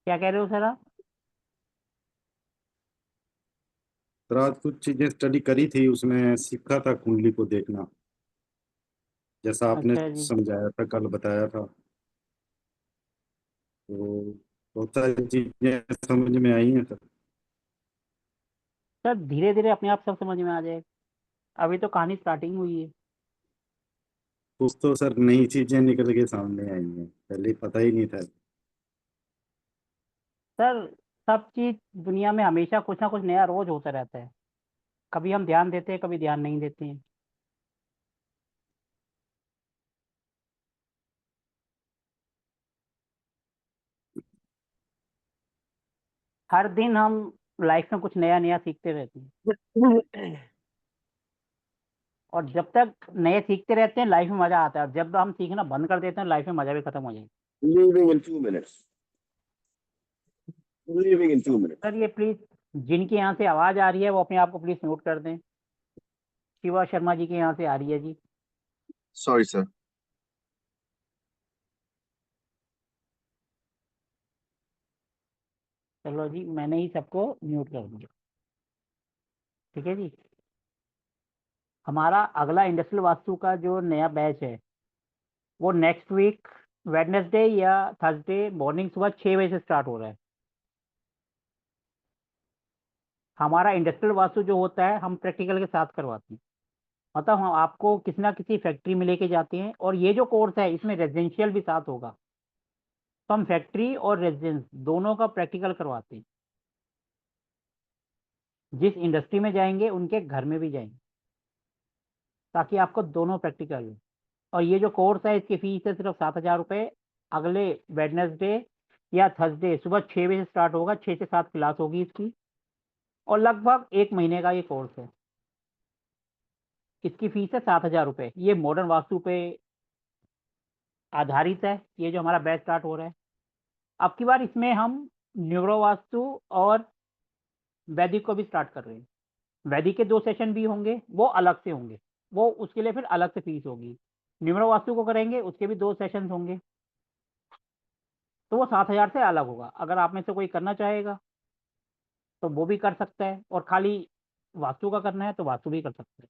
क्या कह रहे हो सर आप? सर आज कुछ चीजें स्टडी करी थी, उसमें सीखा था कुंडली को देखना, जैसा आपने अच्छा जी। समझाया था, कल बताया था। तो बहुत सारी चीजें समझ में आई हैं सर। सर धीरे धीरे अपने आप सब समझ में आ जाएगा। अभी तो कहानी स्टार्टिंग हुई है। कुछ तो सर नई चीजें निकल के सामने आई हैं, पहले पता ही नहीं था। सर सब चीज दुनिया में हमेशा कुछ ना कुछ नया रोज होता रहता है। कभी हम ध्यान देते हैं, कभी ध्यान नहीं देते हैं। हर दिन हम लाइफ में कुछ नया नया सीखते रहते हैं। और जब तक नए सीखते रहते हैं लाइफ में मजा आता है, और जब हम सीखना बंद कर देते हैं लाइफ में मजा भी खत्म हो जाएगा। Leaving in 2 minutes. Leaving in 2 minutes. Sir ये प्लीज, जिनके यहाँ से आवाज आ रही है वो अपने आप को प्लीज नोट कर दें। शिवा शर्मा जी के यहाँ से आ रही है जी। Sorry, sir. चलो जी, मैंने ही सबको म्यूट कर दिया। ठीक है जी। हमारा अगला इंडस्ट्रियल वास्तु का जो नया बैच है वो नेक्स्ट वीक वेडनेसडे या थर्सडे मॉर्निंग सुबह 6 बजे से स्टार्ट हो रहा है। हमारा इंडस्ट्रियल वास्तु जो होता है हम प्रैक्टिकल के साथ करवाते हैं। मतलब हम आपको किसी ना किसी फैक्ट्री में लेके जाते हैं, और ये जो कोर्स है इसमें रेजिडेंशियल भी साथ होगा। तो हम फैक्ट्री और रेजिडेंस दोनों का प्रैक्टिकल करवाते हैं। जिस इंडस्ट्री में जाएंगे उनके घर में भी जाएंगे, ताकि आपको दोनों प्रैक्टिकल हो। और ये जो कोर्स है इसकी फीस है सिर्फ 7,000 रुपये। अगले वेडनेसडे या थर्सडे सुबह 6 बजे से स्टार्ट होगा, 6 से 7 क्लास होगी इसकी। और लगभग 1 महीने का ये कोर्स है। इसकी फीस है 7,000 रुपये। ये मॉडर्न वास्तु पे आधारित है, ये जो हमारा बैच स्टार्ट हो रहा है। अब की बार इसमें हम न्यूरो वास्तु और वैदिक को भी स्टार्ट कर रहे हैं। वैदिक के 2 सेशन भी होंगे, वो अलग से होंगे। वो उसके लिए फिर अलग से फीस होगी। न्यूमरो वास्तु को करेंगे उसके भी 2 सेशन होंगे। तो वो 7,000 से अलग होगा। अगर आप में से कोई करना चाहेगा तो वो भी कर सकता है, और खाली वास्तु का करना है तो वास्तु भी कर सकते हैं।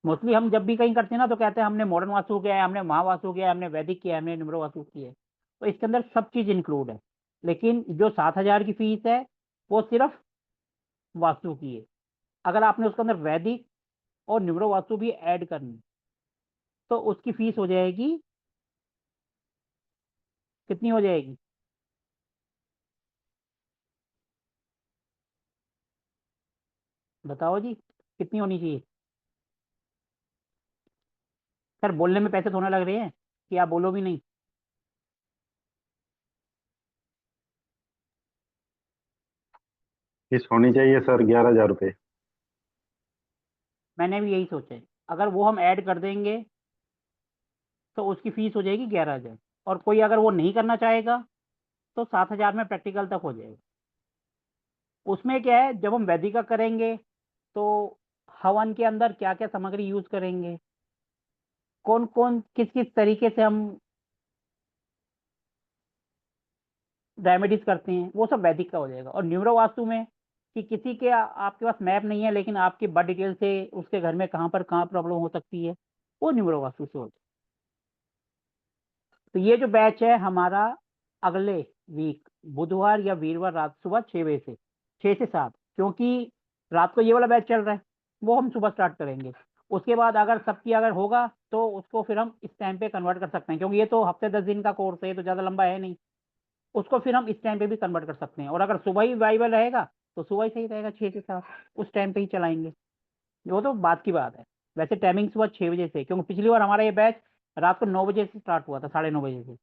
मोस्टली हम जब भी कहीं करते हैं ना तो कहते हैं हमने मॉडर्न वास्तु किया है, हमने महावास्तु किया है, हमने वैदिक किया है, हमने न्यूमरो वास्तु किया है। तो इसके अंदर सब चीज इंक्लूड है। लेकिन जो 7,000 की फीस है वो सिर्फ वास्तु की है। अगर आपने उसके अंदर वैदिक और न्यूमरो वास्तु भी ऐड करनी तो उसकी फीस हो जाएगी, कितनी हो जाएगी? बताओ जी, कितनी होनी चाहिए? सर बोलने में पैसे थोड़े लग रहे हैं कि आप बोलो भी नहीं। फीस होनी चाहिए सर 11,000 रुपये। मैंने भी यही सोचा है। अगर वो हम ऐड कर देंगे तो उसकी फीस हो जाएगी 11,000। और कोई अगर वो नहीं करना चाहेगा तो 7,000 में प्रैक्टिकल तक हो जाएगा। उसमें क्या है, जब हम वैदिका करेंगे तो हवन के अंदर क्या क्या सामग्री यूज करेंगे, कौन कौन किस किस तरीके से हम रेमेडीज करते हैं, वो सब वैदिक का हो जाएगा। और न्यूरो वास्तु में कि किसी के आपके पास मैप नहीं है लेकिन आपकी बर्थ डिटेल से उसके घर में कहाँ पर कहाँ प्रॉब्लम हो सकती है, वो न्यूरो वास्तु से होता है। तो ये जो बैच है हमारा अगले वीक बुधवार या वीरवार रात सुबह 6 बजे से 6 से 7, क्योंकि रात को ये वाला बैच चल रहा है वो हम सुबह स्टार्ट करेंगे। उसके बाद अगर सबकी अगर होगा तो उसको फिर हम इस टाइम पे कन्वर्ट कर सकते हैं, क्योंकि ये तो हफ्ते 10 दिन का कोर्स है, ये तो ज़्यादा लंबा है नहीं। उसको फिर हम इस टाइम पे भी कन्वर्ट कर सकते हैं, और अगर सुबह ही अवेलेबल रहेगा तो सुबह ही सही रहेगा, 6 से 7 उस टाइम पे ही चलाएंगे। वो तो बात की बात है। वैसे टाइमिंग सुबह 6 बजे से, क्योंकि पिछली बार हमारा ये बैच रात को 9 बजे से स्टार्ट हुआ था, 9:30 बजे से।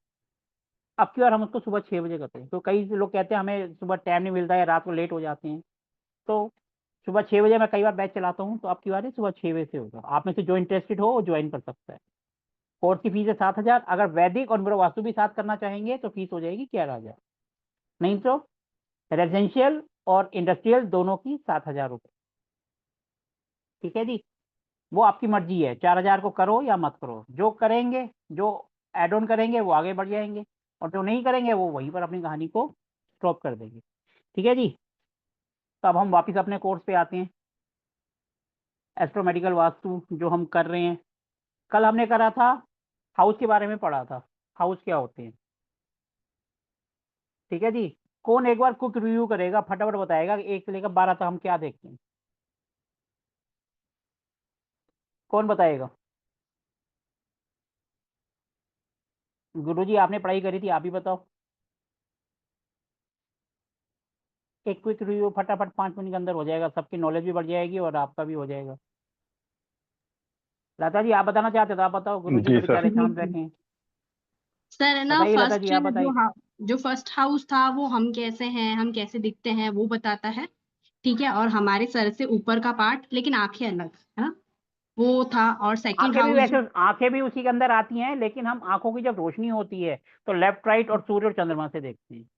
अब की बार हम उसको सुबह 6 बजे करते हैं। तो कई लोग कहते हैं हमें सुबह टाइम नहीं मिलता है, रात को लेट हो जाते हैं। तो सुबह 6 बजे मैं कई बार बैच चलाता हूँ, तो अब की बार सुबह 6 बजे से होगा। आप में से जो इंटरेस्टेड हो वो ज्वाइन कर सकता है। कोर्स की फीस है 7,000। अगर वैदिक और मेरा वास्तु भी साथ करना चाहेंगे तो फीस हो जाएगी 11,000। नहीं तो रेजिडेंशियल और इंडस्ट्रियल दोनों की 7,000 रुपये। ठीक है जी। वो आपकी मर्जी है, 4,000 को करो या मत करो। जो करेंगे, जो एड ऑन करेंगे वो आगे बढ़ जाएंगे, और जो नहीं करेंगे वो वहीं पर अपनी कहानी को स्टॉप कर देंगे। ठीक है जी। तो अब हम वापस अपने कोर्स पे आते हैं। एस्ट्रोमेडिकल वास्तु जो हम कर रहे हैं, कल हमने करा था हाउस के बारे में पढ़ा था, हाउस क्या होते हैं। ठीक है जी। कौन एक बार क्विक रिव्यू करेगा, फटाफट बताएगा कि 1 से लेकर 12 तक हम क्या देखते हैं। कौन बताएगा? गुरुजी आपने पढ़ाई करी थी, आप ही बताओ। एक क्विक रिव्यू फटाफट 5 मिनट के अंदर हो जाएगा, सबकी नॉलेज भी बढ़ जाएगी और आपका भी हो जाएगा। लता जी आप बताना चाहते हो तो आप बताओ, गुरुजी जी तो बेचारे सर। शांत बैठे हैं। सर है ना, बताइए लता फर्स्ट जी, आप बताइए। जो फर्स्ट हाउस था वो हम कैसे हैं, हम कैसे दिखते हैं वो बताता है। ठीक है, और हमारे सर से ऊपर का पार्ट लेकिन आंखें अलग है ना, वो था। और सेकंड आंखें भी हाउस वैसे, आंखें भी उसी के अंदर आती हैं, लेकिन हम आंखों की जब रोशनी होती है तो लेफ्ट राइट और सूर्य और चंद्रमा से देखते हैं।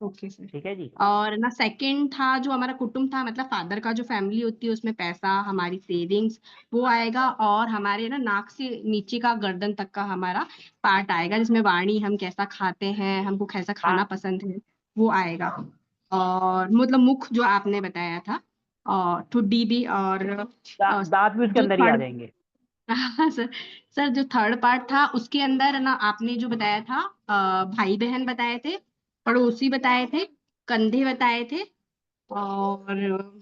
Okay sir. ठीक है जी। और ना सेकंड था जो हमारा कुटुंब था, मतलब फादर का जो फैमिली होती है उसमें पैसा, हमारी सेविंग्स वो आएगा। और हमारे ना नाक से नीचे का गर्दन तक का हमारा पार्ट आएगा, जिसमें वाणी, हम कैसा खाते हैं, हमको कैसा खाना हाँ, पसंद है, वो आएगा। और मतलब मुख जो आपने बताया था, और ठुड्डी भी, और दांत भी उसके जो अंदर ही आ थर्ड जाएंगे। हाँ सर। सर जो थर्ड पार्ट था उसके अंदर ना, आपने जो बताया था, भाई बहन बताए थे, पड़ोसी बताए थे, कंधे बताए थे, और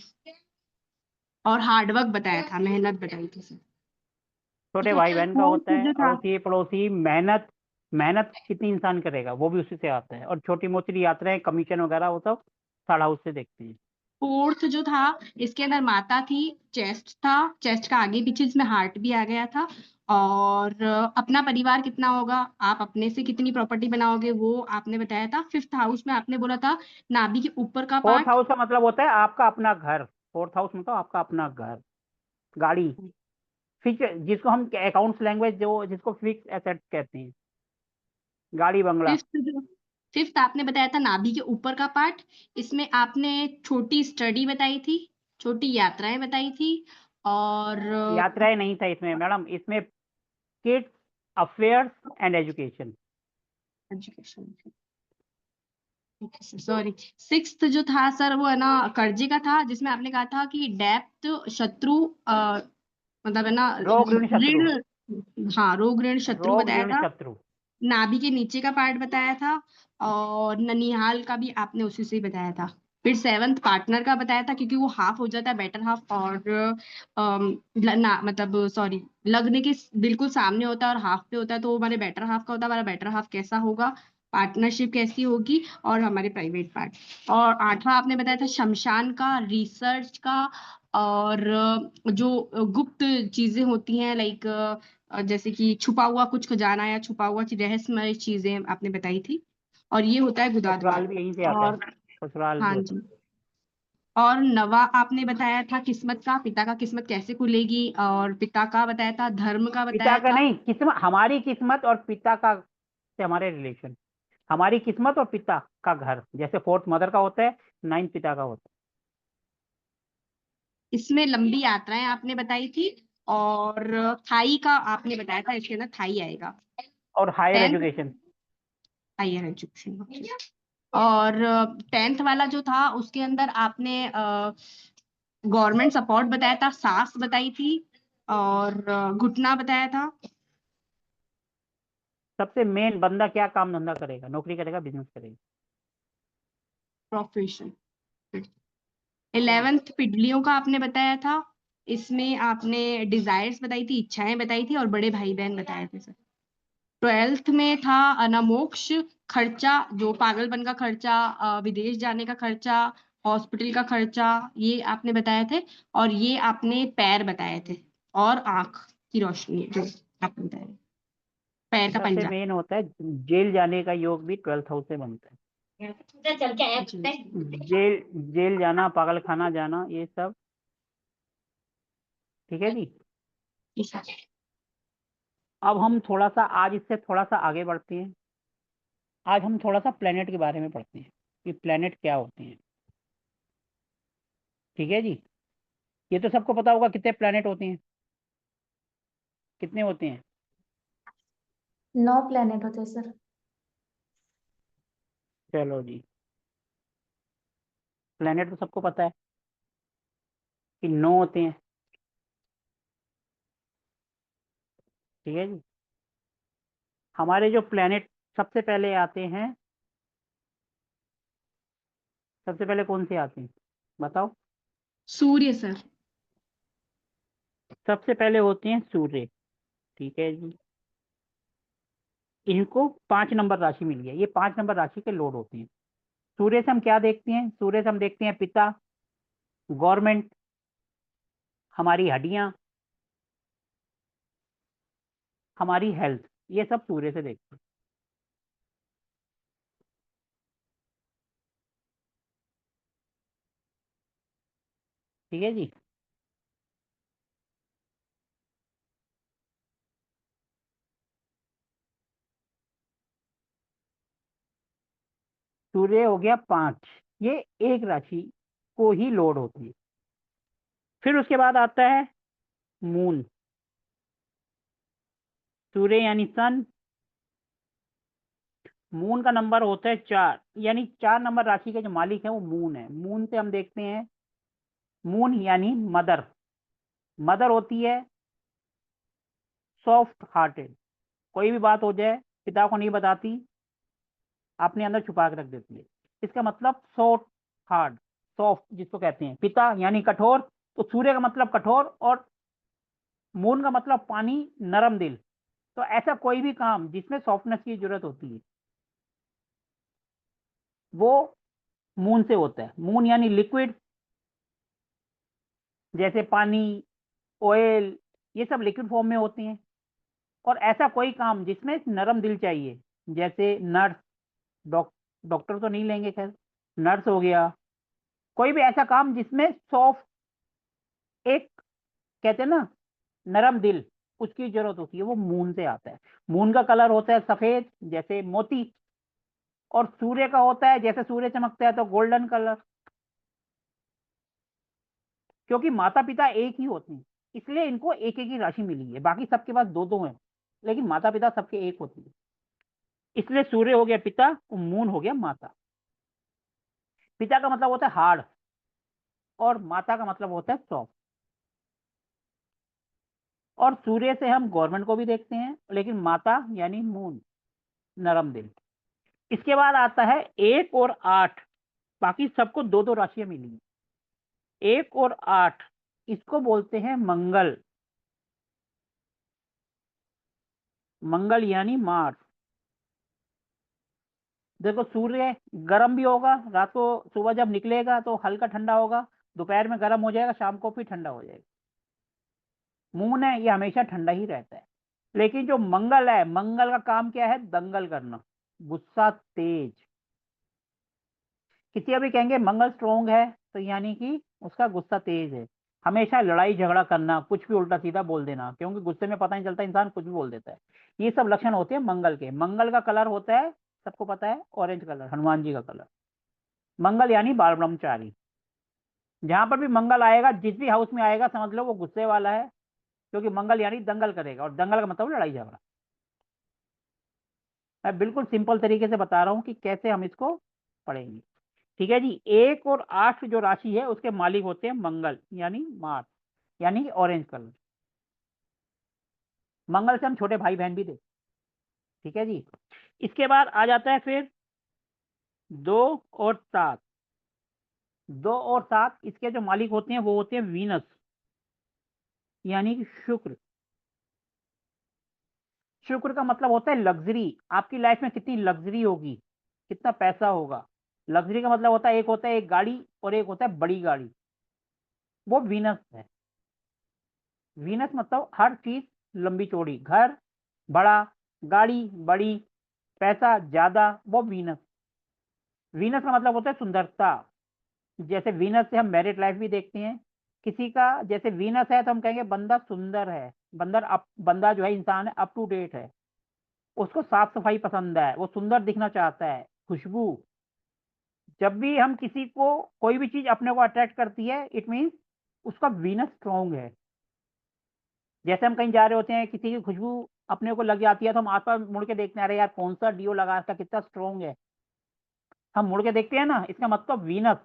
हार्डवर्क बताया था, मेहनत बताई थी सर। छोटे ठीक भाई है, बहन का फोर्थ होता है, जो था, अड़ोसी पड़ोसी, मेहनत, मेहनत कितनी इंसान करेगा वो भी उसी से आता है। और छोटी मोटी यात्राएं, कमीशन वगैरह वो सब थर्ड हाउस से देखते हैं। फोर्थ जो था इसके अंदर माता थी, चेस्ट था, चेस्ट का आगे पीछे जिसमें हार्ट भी आ गया था। और अपना परिवार कितना होगा, आप अपने से कितनी प्रॉपर्टी बनाओगे, वो आपने बताया था। फिफ्थ हाउस में आपने बोला था नाभि के ऊपर का फोर्थ पार्ट। हाउस का मतलब होता है आपका अपना घर। फोर्थ हाउस मतलब आपका अपना घर, गाड़ी, फिक्स, जिसको हम अकाउंट्स लैंग्वेज जो जिसको फिक्स एसेट्स कहते हैं, गाड़ी बंगला। फिफ्थ आपने बताया था नाभि के ऊपर का पार्ट। इसमें आपने छोटी स्टडी बताई थी, छोटी यात्राएं बताई थी, और यात्राएं नहीं था इसमें मैडम, इसमें kids, affairs and education. Education. Sorry. Sixth जो था सर वो है ना कर्जे का था, जिसमें आपने कहा था कि डेप्थ, शत्रु, मतलब है ना रोग ऋण शत्रु, ऋण, हाँ रोग ऋण शत्रु रोग बताया ऋण था। शत्रु। नाभि के नीचे का पार्ट बताया था, और ननिहाल का भी आपने उसी से ही बताया था। फिर सेवंथ पार्टनर का बताया था, क्योंकि वो हाफ हो जाता है, बेटर हाफ, और मतलब सॉरी, लगने के बिल्कुल सामने होता है और हाफ पे होता है, तो वो हमारे बेटर हाफ का होता है। हमारा बेटर हाफ कैसा होगा, पार्टनरशिप कैसी होगी, और हमारे प्राइवेट पार्ट। और आठवां आपने बताया था शमशान का, रिसर्च का, और जो गुप्त चीजें होती हैं, लाइक जैसे कि छुपा हुआ कुछ खजाना या छुपा हुआ रहस्यमय चीजें आपने बताई थी। और ये होता है ससुराल गुदाद्वार। भी यहीं से आता है, और ससुराल भी हाँ होता जी। और नवा आपने बताया था किस्मत का, पिता का किस्मत कैसे खुलेगी, और पिता का बताया था, धर्म का है। पिता बताया का था। नहीं, किस्मत, हमारी किस्मत और पिता का से हमारे रिलेशन, हमारी किस्मत और पिता का घर, जैसे फोर्थ मदर का होता है, नाइन्थ पिता का होता इसमें लंबी यात्राएं आपने बताई थी, और थाई का आपने बताया था, इसके अंदर थाई आएगा। है। और higher 10th education. Higher education. और 10th वाला जो था उसके अंदर आपने गवर्नमेंट सपोर्ट बताया था, सास बताई थी, और घुटना बताया था। सबसे मेन बंदा क्या काम धंधा करेगा, नौकरी करेगा, बिजनेस करेगा। प्रोफेशन। 11th पिडलियों का आपने बताया था। इसमें आपने डिजायर्स बताई थी, इच्छाएं बताई थी, और बड़े भाई बहन बताए थे सर। 12th में था अनामोक्ष, खर्चा, जो पागलपन का खर्चा, विदेश जाने का खर्चा, हॉस्पिटल का खर्चा, ये आपने बताए थे। और ये आपने पैर बताए थे, और आंख की रोशनी जो आपने बताया, पैर का सबसे पंजा। मेन होता है जेल जाने का योग भी 12th हाउस से बनता है। चल के आया। जेल, जेल जाना, पागल खाना जाना, ये सब। ठीक है जी। अब हम थोड़ा सा आज इससे थोड़ा सा आगे बढ़ते हैं। आज हम थोड़ा सा प्लेनेट के बारे में पढ़ते हैं कि प्लेनेट क्या होते हैं। ठीक है जी। ये तो सबको पता होगा कितने प्लेनेट होते हैं, कितने होते हैं? 9 प्लेनेट होते हैं सर। चलो जी। प्लेनेट तो सबको पता है कि 9 होते हैं, ठीक है जी। हमारे जो प्लेनेट सबसे पहले आते हैं, सबसे पहले कौन से आते हैं बताओ? सूर्य सर। सबसे पहले होते हैं सूर्य, ठीक है जी। इनको 5 नंबर राशि मिली है, ये 5 नंबर राशि के लोड होते हैं। सूर्य से हम क्या देखते हैं? सूर्य से हम देखते हैं पिता, गवर्नमेंट, हमारी हड्डियां, हमारी हेल्थ, ये सब सूर्य से देखते हैं, ठीक है जी। सूर्य हो गया 5, ये एक राशि को ही लोड होती है। फिर उसके बाद आता है मून। सूर्य यानी सन, मून का नंबर होता है 4, यानी 4 नंबर राशि के जो मालिक है वो मून है। मून से हम देखते हैं, मून यानी मदर, मदर होती है सॉफ्ट हार्टेड, कोई भी बात हो जाए पिता को नहीं बताती, अपने अंदर छुपा के रख देती है। इसका मतलब सॉफ्ट हार्ड, सॉफ्ट जिसको कहते हैं। पिता यानी कठोर, तो सूर्य का मतलब कठोर और मून का मतलब पानी, नरम दिल। तो ऐसा कोई भी काम जिसमें सॉफ्टनेस की जरूरत होती है वो मून से होता है। मून यानी लिक्विड, जैसे पानी, ऑयल, ये सब लिक्विड फॉर्म में होते हैं। और ऐसा कोई काम जिसमें नरम दिल चाहिए, जैसे नर्स, डॉक्टर तो नहीं लेंगे खैर, नर्स हो गया, कोई भी ऐसा काम जिसमें सॉफ्ट, एक कहते हैं ना नरम दिल, उसकी जरूरत होती है, वो मून से आता है। मून का कलर होता है सफेद जैसे मोती, और सूर्य का होता है जैसे सूर्य चमकता है तो गोल्डन कलर। क्योंकि माता पिता एक ही होते हैं, इसलिए इनको एक एक ही राशि मिली है, बाकी सबके पास दो दो हैं, लेकिन माता पिता सबके एक होती है। इसलिए सूर्य हो गया पिता और मून हो गया माता। पिता का मतलब होता है हार्ड और माता का मतलब होता है सॉफ्ट। और सूर्य से हम गवर्नमेंट को भी देखते हैं, लेकिन माता यानी मून, नरम दिल। इसके बाद आता है 1 और 8, बाकी सबको दो दो राशियां मिली हैं। 1 और 8 इसको बोलते हैं मंगल, मंगल यानी मार्स। देखो सूर्य गर्म भी होगा, रात को सुबह जब निकलेगा तो हल्का ठंडा होगा, दोपहर में गर्म हो जाएगा, शाम को फिर ठंडा हो जाएगा। मून है ये हमेशा ठंडा ही रहता है। लेकिन जो मंगल है, मंगल का काम क्या है? दंगल करना, गुस्सा तेज। किसी अभी कहेंगे मंगल स्ट्रोंग है, तो यानी कि उसका गुस्सा तेज है, हमेशा लड़ाई झगड़ा करना, कुछ भी उल्टा सीधा बोल देना, क्योंकि गुस्से में पता नहीं चलता, इंसान कुछ भी बोल देता है। ये सब लक्षण होते हैं मंगल के। मंगल का कलर होता है, सबको पता है, ऑरेंज कलर, हनुमान जी का कलर। मंगल यानी बाल ब्रह्मचारी। जहां पर भी मंगल आएगा, जिस भी हाउस में आएगा, समझ लो वो गुस्से वाला है, क्योंकि मंगल यानी दंगल करेगा, और दंगल का मतलब लड़ाई झगड़ा। मैं बिल्कुल सिंपल तरीके से बता रहा हूं कि कैसे हम इसको पढ़ेंगे, ठीक है जी। 1 और 8 जो राशि है उसके मालिक होते हैं मंगल यानी मार्स, यानी ऑरेंज कलर। मंगल से हम छोटे भाई बहन भी देखते, ठीक है जी। इसके बाद आ जाता है फिर 2 और 7। 2 और 7 इसके जो मालिक होते हैं वो होते हैं वीनस, यानी कि शुक्र। शुक्र का मतलब होता है लग्जरी, आपकी लाइफ में कितनी लग्जरी होगी, कितना पैसा होगा। लग्जरी का मतलब होता है, एक होता है एक गाड़ी और एक होता है बड़ी गाड़ी, वो वीनस है। वीनस मतलब हर चीज लंबी चौड़ी, घर बड़ा, गाड़ी बड़ी, पैसा ज्यादा, वो वीनस। वीनस का मतलब होता है सुंदरता। जैसे वीनस से हम मैरिड लाइफ भी देखते हैं। किसी का जैसे वीनस है तो हम कहेंगे बंदा सुंदर है, बंदा जो है इंसान है अप टू डेट है, उसको साफ सफाई पसंद है, वो सुंदर दिखना चाहता है, खुशबू। जब भी हम किसी को कोई भी चीज अपने को अट्रैक्ट करती है, इट मीन्स उसका वीनस स्ट्रॉन्ग है। जैसे हम कहीं जा रहे होते हैं, किसी की खुशबू अपने को लग जाती है, तो हम आसपास मुड़ के देखते हैं, अरे यार कौन सा डिओ लगा, इसका कितना स्ट्रॉन्ग है, हम मुड़ के देखते हैं ना, इसका मतलब वीनस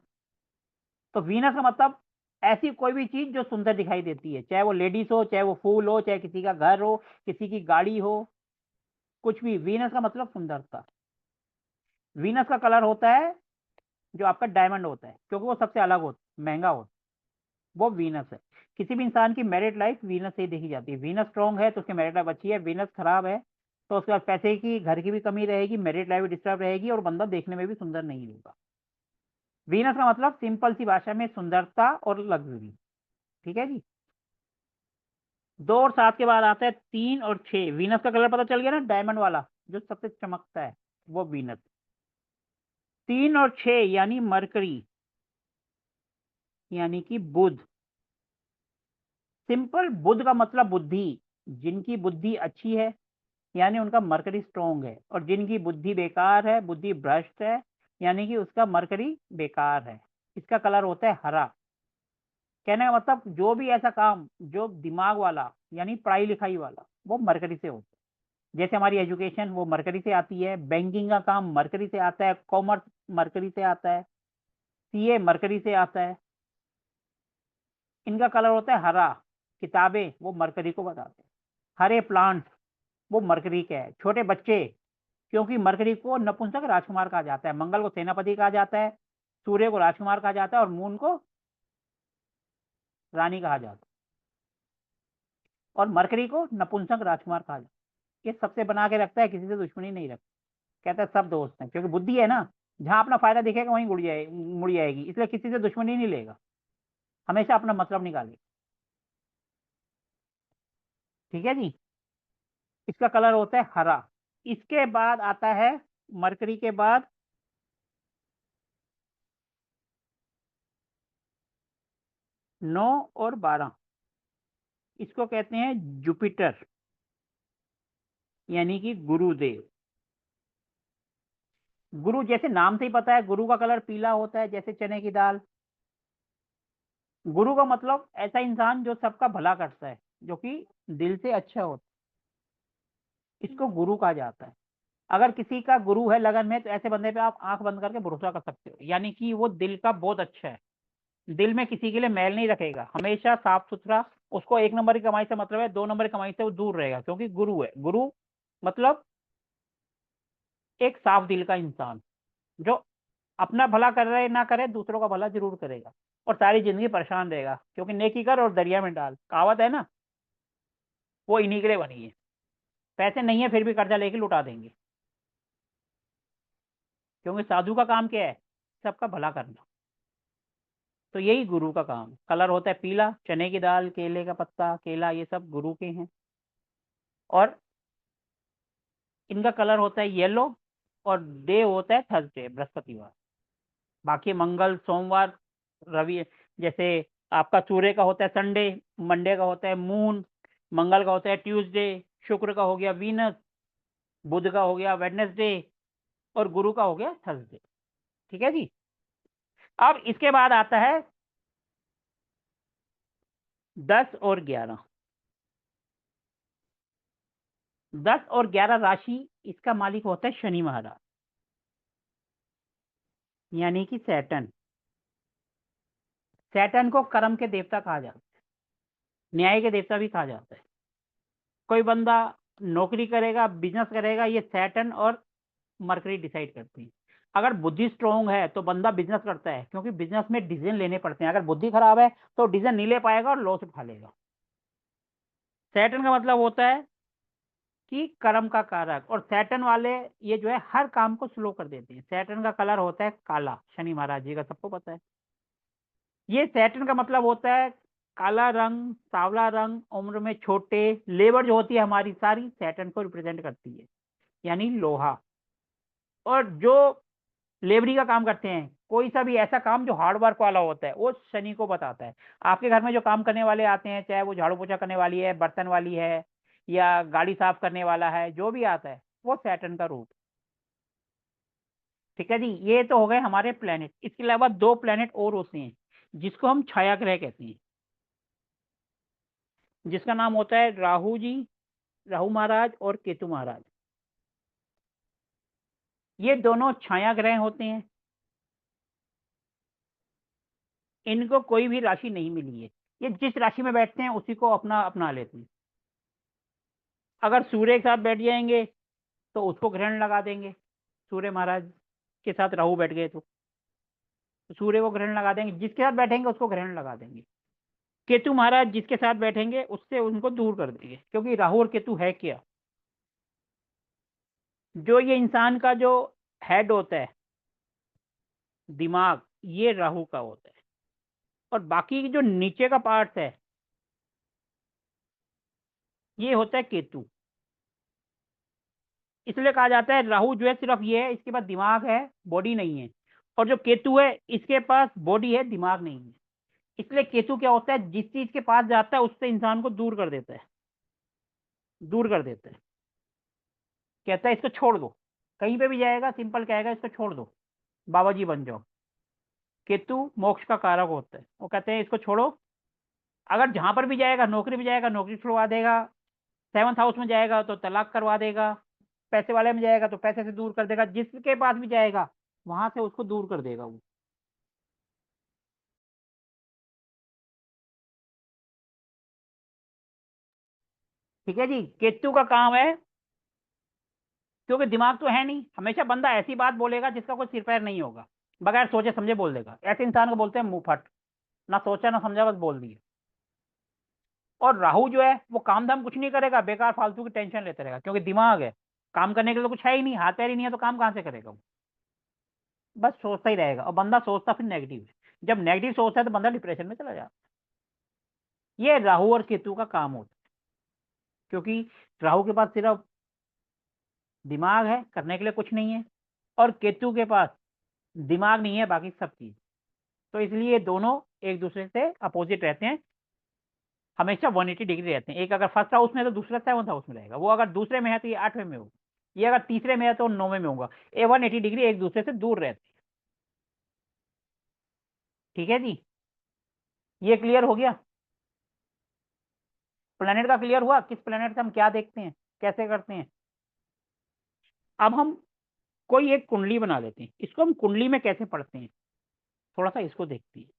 तो वीनस का मतलब ऐसी कोई भी चीज जो सुंदर दिखाई देती है, चाहे वो लेडीज हो, चाहे वो फूल हो, चाहे किसी का घर हो, किसी की गाड़ी हो, कुछ भी। वीनस का मतलब सुंदरता। वीनस का कलर होता है जो आपका डायमंड होता है, क्योंकि वो सबसे अलग होता है, महंगा होता है, वो वीनस है। किसी भी इंसान की मैरिड लाइफ वीनस से ही देखी जाती है। वीनस स्ट्रॉन्ग है तो उसकी मैरिड लाइफ अच्छी है, वीनस खराब है तो उसके पास पैसे की, घर की भी कमी रहेगी, मैरिड लाइफ भी डिस्टर्ब रहेगी और बंदा देखने में भी सुंदर नहीं होगा। वीनस का मतलब सिंपल सी भाषा में सुंदरता और लग्जरी। ठीक है जी। 2 और 7 के बाद आता है 3 और 6। वीनस का कलर पता चल गया ना, डायमंड वाला जो सबसे चमकता है, वो वीनस। 3 और 6 यानी मरकरी, यानी कि बुध। सिंपल, बुध का मतलब बुद्धि। जिनकी बुद्धि अच्छी है यानी उनका मरकरी स्ट्रॉन्ग है, और जिनकी बुद्धि बेकार है, बुद्धि भ्रष्ट है, यानी कि उसका मरकरी बेकार है। इसका कलर होता है हरा। कहने का मतलब जो भी ऐसा काम जो दिमाग वाला यानी पढ़ाई लिखाई वाला, वो मरकरी से होता है। जैसे हमारी एजुकेशन वो मरकरी से आती है, बैंकिंग का काम मरकरी से आता है, कॉमर्स मरकरी से आता है, सीए मरकरी से आता है। इनका कलर होता है हरा। किताबें वो मरकरी को बताते हैं। हरे प्लांट्स वो मरकरी के है। छोटे बच्चे, क्योंकि मरकरी को नपुंसक राजकुमार कहा जाता है, मंगल को सेनापति कहा जाता है, सूर्य को राजकुमार कहा जाता है और मून को रानी कहा जाता है, और मरकरी को नपुंसक राजकुमार कहा जाता है। ये सबसे बना के रखता है, किसी से दुश्मनी नहीं रखता। कहता है सब दोस्त हैं, क्योंकि बुद्धि है ना, जहां अपना फायदा दिखेगा वहीं मुड़ जाएगी, इसलिए किसी से दुश्मनी नहीं लेगा, हमेशा अपना मतलब निकालेगा। ठीक है जी। इसका कलर होता है हरा। इसके बाद आता है, मरकरी के बाद 9 और 12, इसको कहते हैं जुपिटर, यानी कि गुरुदेव। गुरु जैसे नाम से ही पता है, गुरु का कलर पीला होता है, जैसे चने की दाल। गुरु का मतलब ऐसा इंसान जो सबका भला करता है, जो कि दिल से अच्छा होता है, इसको गुरु कहा जाता है। अगर किसी का गुरु है लगन में, तो ऐसे बंदे पे आप आंख बंद करके भरोसा कर सकते हो, यानी कि वो दिल का बहुत अच्छा है, दिल में किसी के लिए मैल नहीं रखेगा, हमेशा साफ सुथरा। उसको 1 नंबर की कमाई से मतलब है, 2 नंबर की कमाई से वो दूर रहेगा, क्योंकि गुरु है। गुरु मतलब एक साफ दिल का इंसान, जो अपना भला कर रहे ना करे, दूसरों का भला जरूर करेगा, और सारी जिंदगी परेशान रहेगा, क्योंकि नेकी कर और दरिया में डाल, कहावत है ना, वो इन्हीं के लिए बनी है। पैसे नहीं है फिर भी कर्जा लेके लुटा देंगे, क्योंकि साधु का काम क्या है, सबका भला करना। तो यही गुरु का काम। कलर होता है पीला, चने की दाल, केले का पत्ता, केला, ये सब गुरु के हैं। और इनका कलर होता है येलो, और डे होता है थर्सडे, बृहस्पतिवार। बाकी मंगल, सोमवार, रवि, जैसे आपका सूर्य का होता है संडे, मंडे का होता है मून, मंगल का होता है ट्यूसडे, शुक्र का हो गया वीनस, बुध का हो गया वेडनेसडे, और गुरु का हो गया थर्सडे। ठीक है जी। अब इसके बाद आता है 10 और 11। 10 और 11 राशि, इसका मालिक होता है शनि महाराज, यानी कि सैटर्न। सैटर्न को कर्म के देवता कहा जाता है, न्याय के देवता भी कहा जाता है। कोई बंदा नौकरी करेगा, बिजनेस करेगा, ये सैटर्न और मरकरी डिसाइड करती है। अगर बुद्धि स्ट्रोंग है तो बंदा बिजनेस करता है, क्योंकि बिजनेस में डिसीजन लेने पड़ते हैं। अगर बुद्धि खराब है तो डिसीजन नहीं ले पाएगा और लॉस उठा लेगा। सैटर्न का मतलब होता है कि कर्म का कारक, और सैटर्न वाले ये जो है हर काम को स्लो कर देते हैं। सैटर्न का कलर होता है काला, शनि महाराज जी का सबको पता है। ये सैटर्न का मतलब होता है काला रंग, सांवला रंग, उम्र में छोटे। लेबर जो होती है हमारी सारी सैटर्न को रिप्रेजेंट करती है, यानी लोहा। और जो लेबरी का काम करते हैं, कोई सा भी ऐसा काम जो हार्ड वर्क वाला होता है, वो शनि को बताता है। आपके घर में जो काम करने वाले आते हैं, चाहे वो झाड़ू पोछा करने वाली है, बर्तन वाली है, या गाड़ी साफ करने वाला है, जो भी आता है वो सैटर्न का रूप। ठीक है जी। ये तो हो गए हमारे प्लेनेट। इसके अलावा 2 प्लेनेट और होते हैं जिसको हम छाया ग्रह कहते हैं, जिसका नाम होता है राहु जी, राहु महाराज और केतु महाराज। ये दोनों छाया ग्रह होते हैं। इनको कोई भी राशि नहीं मिली है, ये जिस राशि में बैठते हैं उसी को अपना अपना लेते हैं। अगर सूर्य के साथ बैठ जाएंगे तो उसको ग्रहण लगा देंगे, सूर्य महाराज के साथ राहु बैठ गए तो सूर्य को ग्रहण लगा देंगे, जिसके साथ बैठेंगे उसको ग्रहण लगा देंगे। केतु महाराज जिसके साथ बैठेंगे उससे उनको दूर कर देंगे, क्योंकि राहु और केतु है क्या, जो ये इंसान का जो हेड होता है, दिमाग, ये राहु का होता है, और बाकी जो नीचे का पार्ट है ये होता है केतु। इसलिए कहा जाता है राहु जो है सिर्फ ये है, इसके पास दिमाग है, बॉडी नहीं है, और जो केतु है इसके पास बॉडी है, दिमाग नहीं है। इसलिए केतु क्या होता है, जिस चीज के पास जाता है उससे इंसान को दूर कर देता है, दूर कर देता है। कहता है इसको छोड़ दो, कहीं पे भी जाएगा सिंपल कहेगा इसको छोड़ दो, बाबा जी बन जाओ। केतु मोक्ष का कारक होता है, वो कहते हैं इसको छोड़ो। अगर जहां पर भी जाएगा, नौकरी भी जाएगा नौकरी छुड़वा देगा, 7th हाउस में जाएगा तो तलाक करवा देगा, पैसे वाले में जाएगा तो पैसे से दूर कर देगा, जिसके पास भी जाएगा वहां से उसको दूर कर देगा वो। ठीक है जी, केतु का काम है, क्योंकि दिमाग तो है नहीं, हमेशा बंदा ऐसी बात बोलेगा जिसका कोई सिर पैर नहीं होगा, बगैर सोचे समझे बोल देगा, ऐसे इंसान को बोलते हैं मुंहफट, ना सोचा ना समझा बस बोल दिया। और राहु जो है वो काम धाम कुछ नहीं करेगा, बेकार फालतू की टेंशन लेते रहेगा, क्योंकि दिमाग है, काम करने के लिए तो कुछ है ही नहीं, हाथ पैर ही नहीं है तो काम कहां से करेगा वो, बस सोचता ही रहेगा। और बंदा सोचता फिर नेगेटिव है, जब नेगेटिव सोचता है तो बंदा डिप्रेशन में चला जाता है। ये राहु और केतु का काम होता है, क्योंकि राहु के पास सिर्फ दिमाग है, करने के लिए कुछ नहीं है, और केतु के पास दिमाग नहीं है, बाकी सब चीज। तो इसलिए दोनों एक दूसरे से अपोजिट रहते हैं, हमेशा 180 डिग्री रहते हैं। एक अगर फर्स्ट हाउस में है तो दूसरा 7th हाउस में रहेगा, वो अगर दूसरे में है तो ये 8वें में होगा, ये अगर तीसरे में है तो 9वें में होगा। ये 180 डिग्री एक दूसरे से दूर रहते हैं। ठीक है जी, ये क्लियर हो गया। प्लेनेट का क्लियर हुआ, किस प्लेनेट से हम क्या देखते हैं, कैसे करते हैं। अब हम कोई एक कुंडली बना लेते हैं, इसको हम कुंडली में कैसे पढ़ते हैं, थोड़ा सा इसको देखते हैं।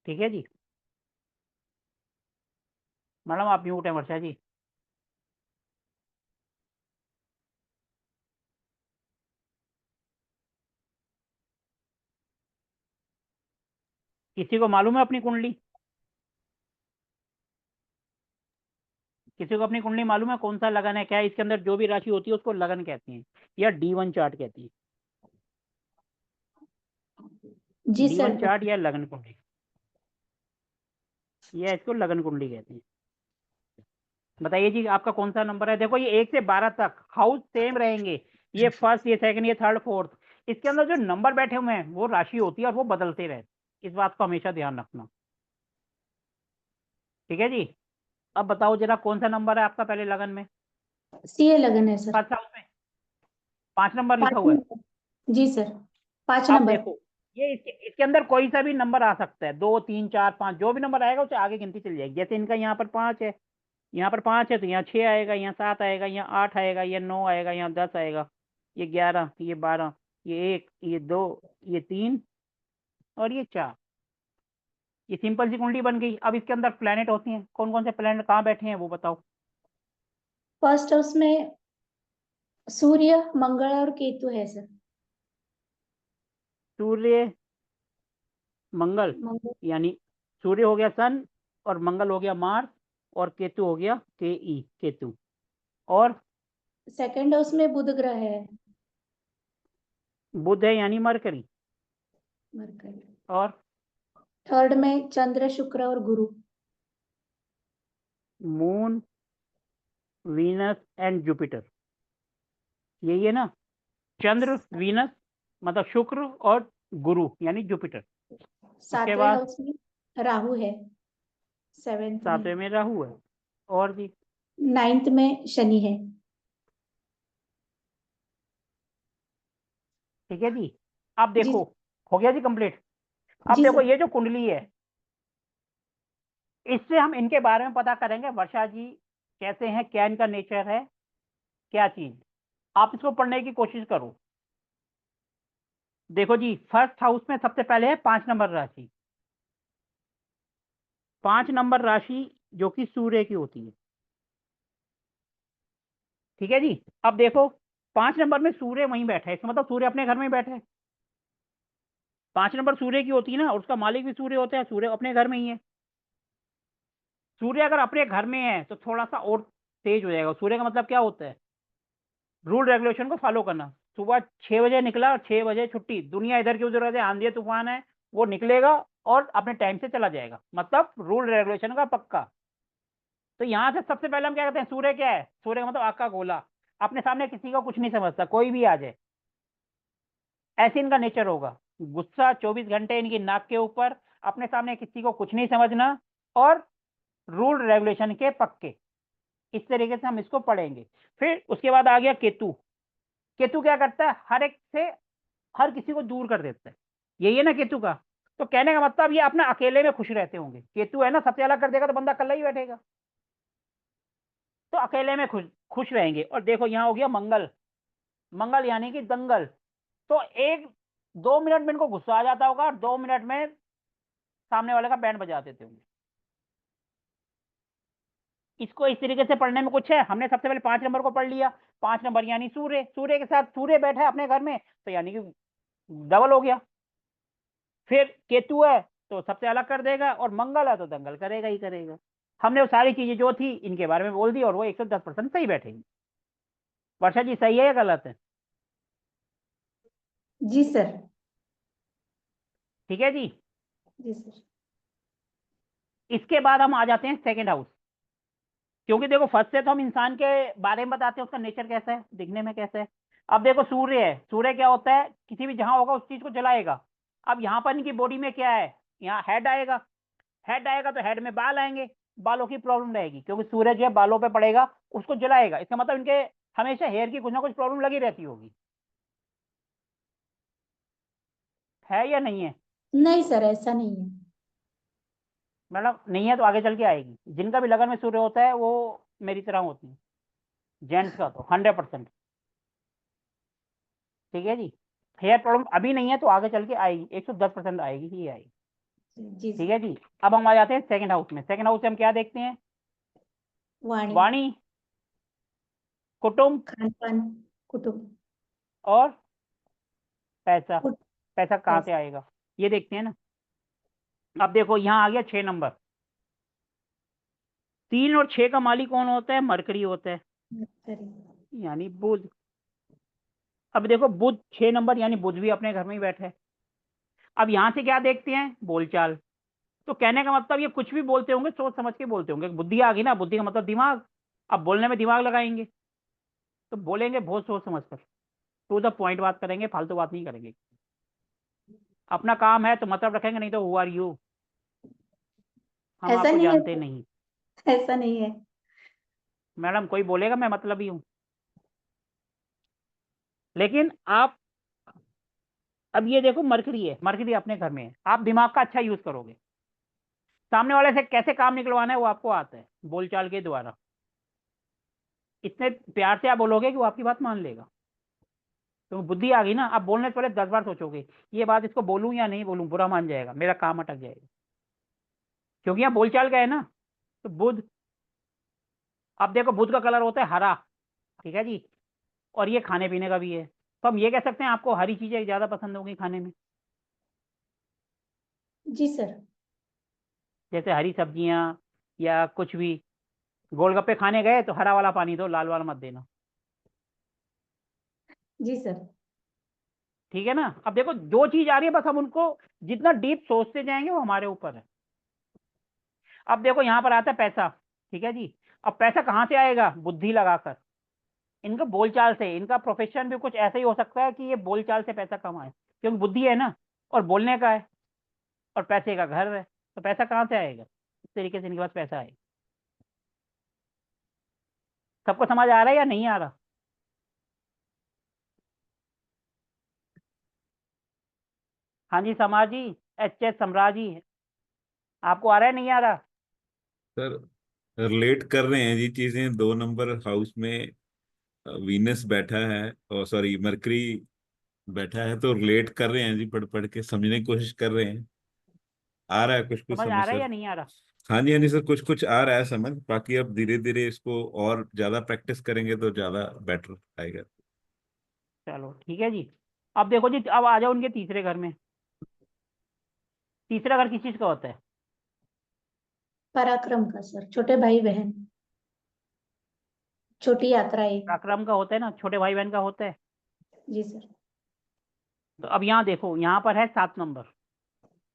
ठीक है जी, मैडम आप म्यूट है वर्षा जी। किसी को मालूम है अपनी कुंडली, किसी को अपनी कुंडली मालूम है कौन सा लगन है, क्या है इसके अंदर जो भी राशि होती है उसको लगन कहते हैं, या D1 चार्ट कहती है, जी D1 सर। चार्ट या लगन कुंडली, या इसको लगन कुंडली कहते हैं। बताइए जी आपका कौन सा नंबर है। देखो ये 1 से 12 तक हाउस सेम रहेंगे, ये फर्स्ट, ये सेकंड, ये थर्ड, फोर्थ, इसके अंदर जो नंबर बैठे हुए हैं वो राशि होती है और वो बदलते रहते, इस बात को हमेशा ध्यान रखना। ठीक है जी, अब बताओ जरा कौन सा नंबर है आपका पहले लगन में, सीए लगन है सर। फर्स्ट हाउस में 5 नंबर लिखा 5 हुआ है। नंबर। जी सर, 5 अब नंबर। देखो ये इसके अंदर कोई सा भी नंबर आ सकता है, 2 3 4 5, जो भी नंबर आएगा उसे आगे गिनती चली जाएगी। जैसे इनका यहाँ पर 5 है, यहाँ पर 5 है तो यहाँ 6 आएगा, यहाँ 7 आएगा, यहाँ 8 आएगा, यहाँ 9 आएगा, यहाँ 10 आएगा, ये 11, ये 12, ये 1, ये 2, ये 3 और ये 4। ये सिंपल सी कुंडली बन गई। अब इसके अंदर प्लेनेट होती हैं, कौन कौन से प्लेनेट कहाँ बैठे हैं वो बताओ। फर्स्ट हाउस में सूर्य, मंगल और केतु है सर। सूर्य, मंगल, मंगल। यानी सूर्य हो गया सन, और मंगल हो गया मार्स, और केतु हो गया के केतु। और सेकंड हाउस में बुध ग्रह है। बुध है यानी मरकरी। मरकरी। और थर्ड में चंद्र, शुक्र और गुरु। मून, वीनस एंड जुपिटर, यही है ना। चंद्र, वीनस मतलब शुक्र, और गुरु यानी जुपिटर। उसके 7वें बाद हाउस में राहु है। 7th 7वें में। में राहु है। और जी 9th में शनि है। ठीक है जी, अब जी। देखो हो गया जी कंप्लीट। अब जी देखो सर। ये जो कुंडली है, इससे हम इनके बारे में पता करेंगे, वर्षा जी कैसे हैं, क्या इनका नेचर है, क्या चीज। आप इसको पढ़ने की कोशिश करो। देखो जी, फर्स्ट हाउस में सबसे पहले है 5 नंबर राशि। 5 नंबर राशि जो कि सूर्य की होती है, ठीक है जी। अब देखो 5 नंबर में सूर्य वहीं बैठा है, इसका मतलब सूर्य अपने घर में ही बैठा है। 5 नंबर सूर्य की होती है ना, और उसका मालिक भी सूर्य होता है, सूर्य अपने घर में ही है। सूर्य अगर अपने घर में है तो थोड़ा सा और तेज हो जाएगा। सूर्य का मतलब क्या होता है? रूल रेगुलेशन को फॉलो करना। सुबह 6 बजे निकला और 6 बजे छुट्टी, दुनिया इधर की उधर है, आंधी तूफान है, वो निकलेगा और अपने टाइम से चला जाएगा, मतलब रूल रेगुलेशन का पक्का। तो यहाँ से सबसे पहले हम क्या कहते हैं, सूर्य क्या है? सूर्य का मतलब आग का गोला, अपने सामने किसी को कुछ नहीं समझता, कोई भी आ जाए, ऐसे इनका नेचर होगा। गुस्सा 24 घंटे इनकी नाक के ऊपर, अपने सामने किसी को कुछ नहीं समझना, और रूल रेगुलेशन के पक्के। इस तरीके से हम इसको पढ़ेंगे। फिर उसके बाद आ गया केतु। केतु क्या करता है? हर एक से हर किसी को दूर कर देता है, यही है ना केतु का। तो कहने का मतलब ये अपना अकेले में खुश रहते होंगे। केतु है ना, सबसे अलग कर देगा तो बंदा अकेला ही बैठेगा, तो अकेले में खुश खुश रहेंगे। और देखो यहाँ हो गया मंगल। मंगल यानी कि दंगल। तो 1-2 मिनट में इनको गुस्सा आ जाता होगा और 2 मिनट में सामने वाले का बैंड बजा देते होंगे। इसको इस तरीके से पढ़ने में कुछ है? हमने सबसे पहले 5 नंबर को पढ़ लिया। 5 नंबर यानी सूर्य, सूर्य के साथ सूर्य बैठा है अपने घर में, तो यानी कि डबल हो गया। फिर केतु है तो सबसे अलग कर देगा, और मंगल है तो दंगल करेगा ही करेगा। हमने वो सारी चीजें जो थी इनके बारे में बोल दी, और वो 110% सही बैठेगी। वर्षा जी, सही है या गलत है? जी सर। ठीक है जी। जी सर। इसके बाद हम आ जाते हैं सेकेंड हाउस। क्योंकि देखो फर्स्ट से तो हम इंसान के बारे में बताते हैं, उसका नेचर कैसा है, दिखने में कैसा है। अब देखो सूर्य है, सूर्य क्या होता है? किसी भी जहां होगा उस चीज को जलाएगा। अब यहाँ पर इनकी बॉडी में क्या है? यहाँ हेड आएगा। हेड आएगा तो हेड में बाल आएंगे, बालों की प्रॉब्लम रहेगी, क्योंकि सूर्य जो है बालों पे पड़ेगा, उसको जलाएगा। इसका मतलब इनके हमेशा हेयर की कुछ ना कुछ प्रॉब्लम लगी रहती होगी, है या नहीं है? नहीं सर, ऐसा नहीं है। मतलब नहीं है तो आगे चल के आएगी। जिनका भी लगन में सूर्य होता है वो मेरी तरह होती है, जेंट्स का तो 100%। ठीक है जी। हेयर प्रॉब्लम अभी नहीं है तो आगे चल के आएगी, 110% आएगी ही आएगी। जी ठीक सर। है जी। अब हम आ जाते हैं सेकंड हाउस में। सेकंड हाउस से हम क्या देखते हैं? वाणी। वाणी, कुटुंब, खान पान। कुटुंब। और पैसा। कुट पैसा कहाँ से पैसा। आएगा, ये देखते हैं ना। अब देखो यहाँ आ गया 6 नंबर। 3 और 6 का मालिक कौन होता है? मरकरी होता है, मरकरी। यानी बुध। अब देखो बुध 6 नंबर यानी बुध भी अपने घर में ही बैठा है। अब यहाँ से क्या देखते हैं? बोलचाल। तो कहने का मतलब ये कुछ भी बोलते होंगे सोच समझ के बोलते होंगे। बुद्धि आ गई ना, बुद्धि का मतलब दिमाग। अब बोलने में दिमाग लगाएंगे तो बोलेंगे बहुत सोच समझ कर, टू द पॉइंट बात करेंगे, फालतू बात नहीं करेंगे। अपना काम है तो मतलब रखेंगे, नहीं तो हु आर यू, हम ऐसा आपको नहीं है जानते सर, नहीं। ऐसा नहीं है। मैडम कोई बोलेगा मैं मतलब ही हूँ, लेकिन आप अब ये देखो मरकरी है, मरकरी अपने घर में है, आप दिमाग का अच्छा यूज करोगे। सामने वाले से कैसे काम निकलवाना है वो आपको आता है बोलचाल के द्वारा। इतने प्यार से आप बोलोगे कि वो आपकी बात मान लेगा। तो बुद्धि आ गई ना, आप बोलने से पहले 10 बार सोचोगे ये बात इसको बोलूं या नहीं बोलूं, बुरा मान जाएगा, मेरा काम अटक जाएगा। क्योंकि यहाँ बोलचाल का है ना। तो बुध, अब देखो बुध का कलर होता है हरा, ठीक है जी, और ये खाने पीने का भी है। तो हम ये कह सकते हैं आपको हरी चीजें ज्यादा पसंद होंगी खाने में, जी सर। जैसे हरी सब्जियां या कुछ भी। गोलगप्पे खाने गए तो हरा वाला पानी दो, लाल वाला मत देना। जी सर। ठीक है ना। अब देखो जो चीज आ रही है बस हम उनको जितना डीप सोचते जाएंगे वो हमारे ऊपर है। अब देखो यहाँ पर आता है पैसा, ठीक है जी। अब पैसा कहाँ से आएगा? बुद्धि लगाकर, इनका बोलचाल से। इनका प्रोफेशन भी कुछ ऐसा ही हो सकता है कि ये बोलचाल से पैसा कमाए, क्योंकि बुद्धि है ना, और बोलने का है, और पैसे का घर है, तो पैसा कहाँ से आएगा? इस तरीके से इनके पास पैसा है। सबको समझ आ रहा है या नहीं आ रहा? हाँ जी समाज जी, एच सम्राट जी, आपको आ रहा है नहीं आ रहा? सर रिलेट कर रहे हैं जी चीजें। 2 नंबर हाउस में वीनस बैठा है, और सॉरी मरकरी बैठा है तो रिलेट कर रहे हैं जी, पढ़ पढ़ के समझने की कोशिश कर रहे हैं। आ रहा है कुछ कुछ समझ आ समझ रहा है सर। या नहीं आ रहा? हाँ जी सर, कुछ कुछ आ रहा है समझ, बाकी अब धीरे धीरे इसको और ज्यादा प्रैक्टिस करेंगे तो ज्यादा बेटर आएगा। चलो ठीक है जी। अब देखो जी, अब आ जाओ उनके तीसरे घर में। तीसरा घर किस चीज का होता है? पराक्रम का सर, छोटे भाई बहन, छोटी यात्राएं। पराक्रम का होता है ना, छोटे भाई बहन का होता है। जी सर। तो अब यहाँ देखो, यहाँ पर है 7 नंबर।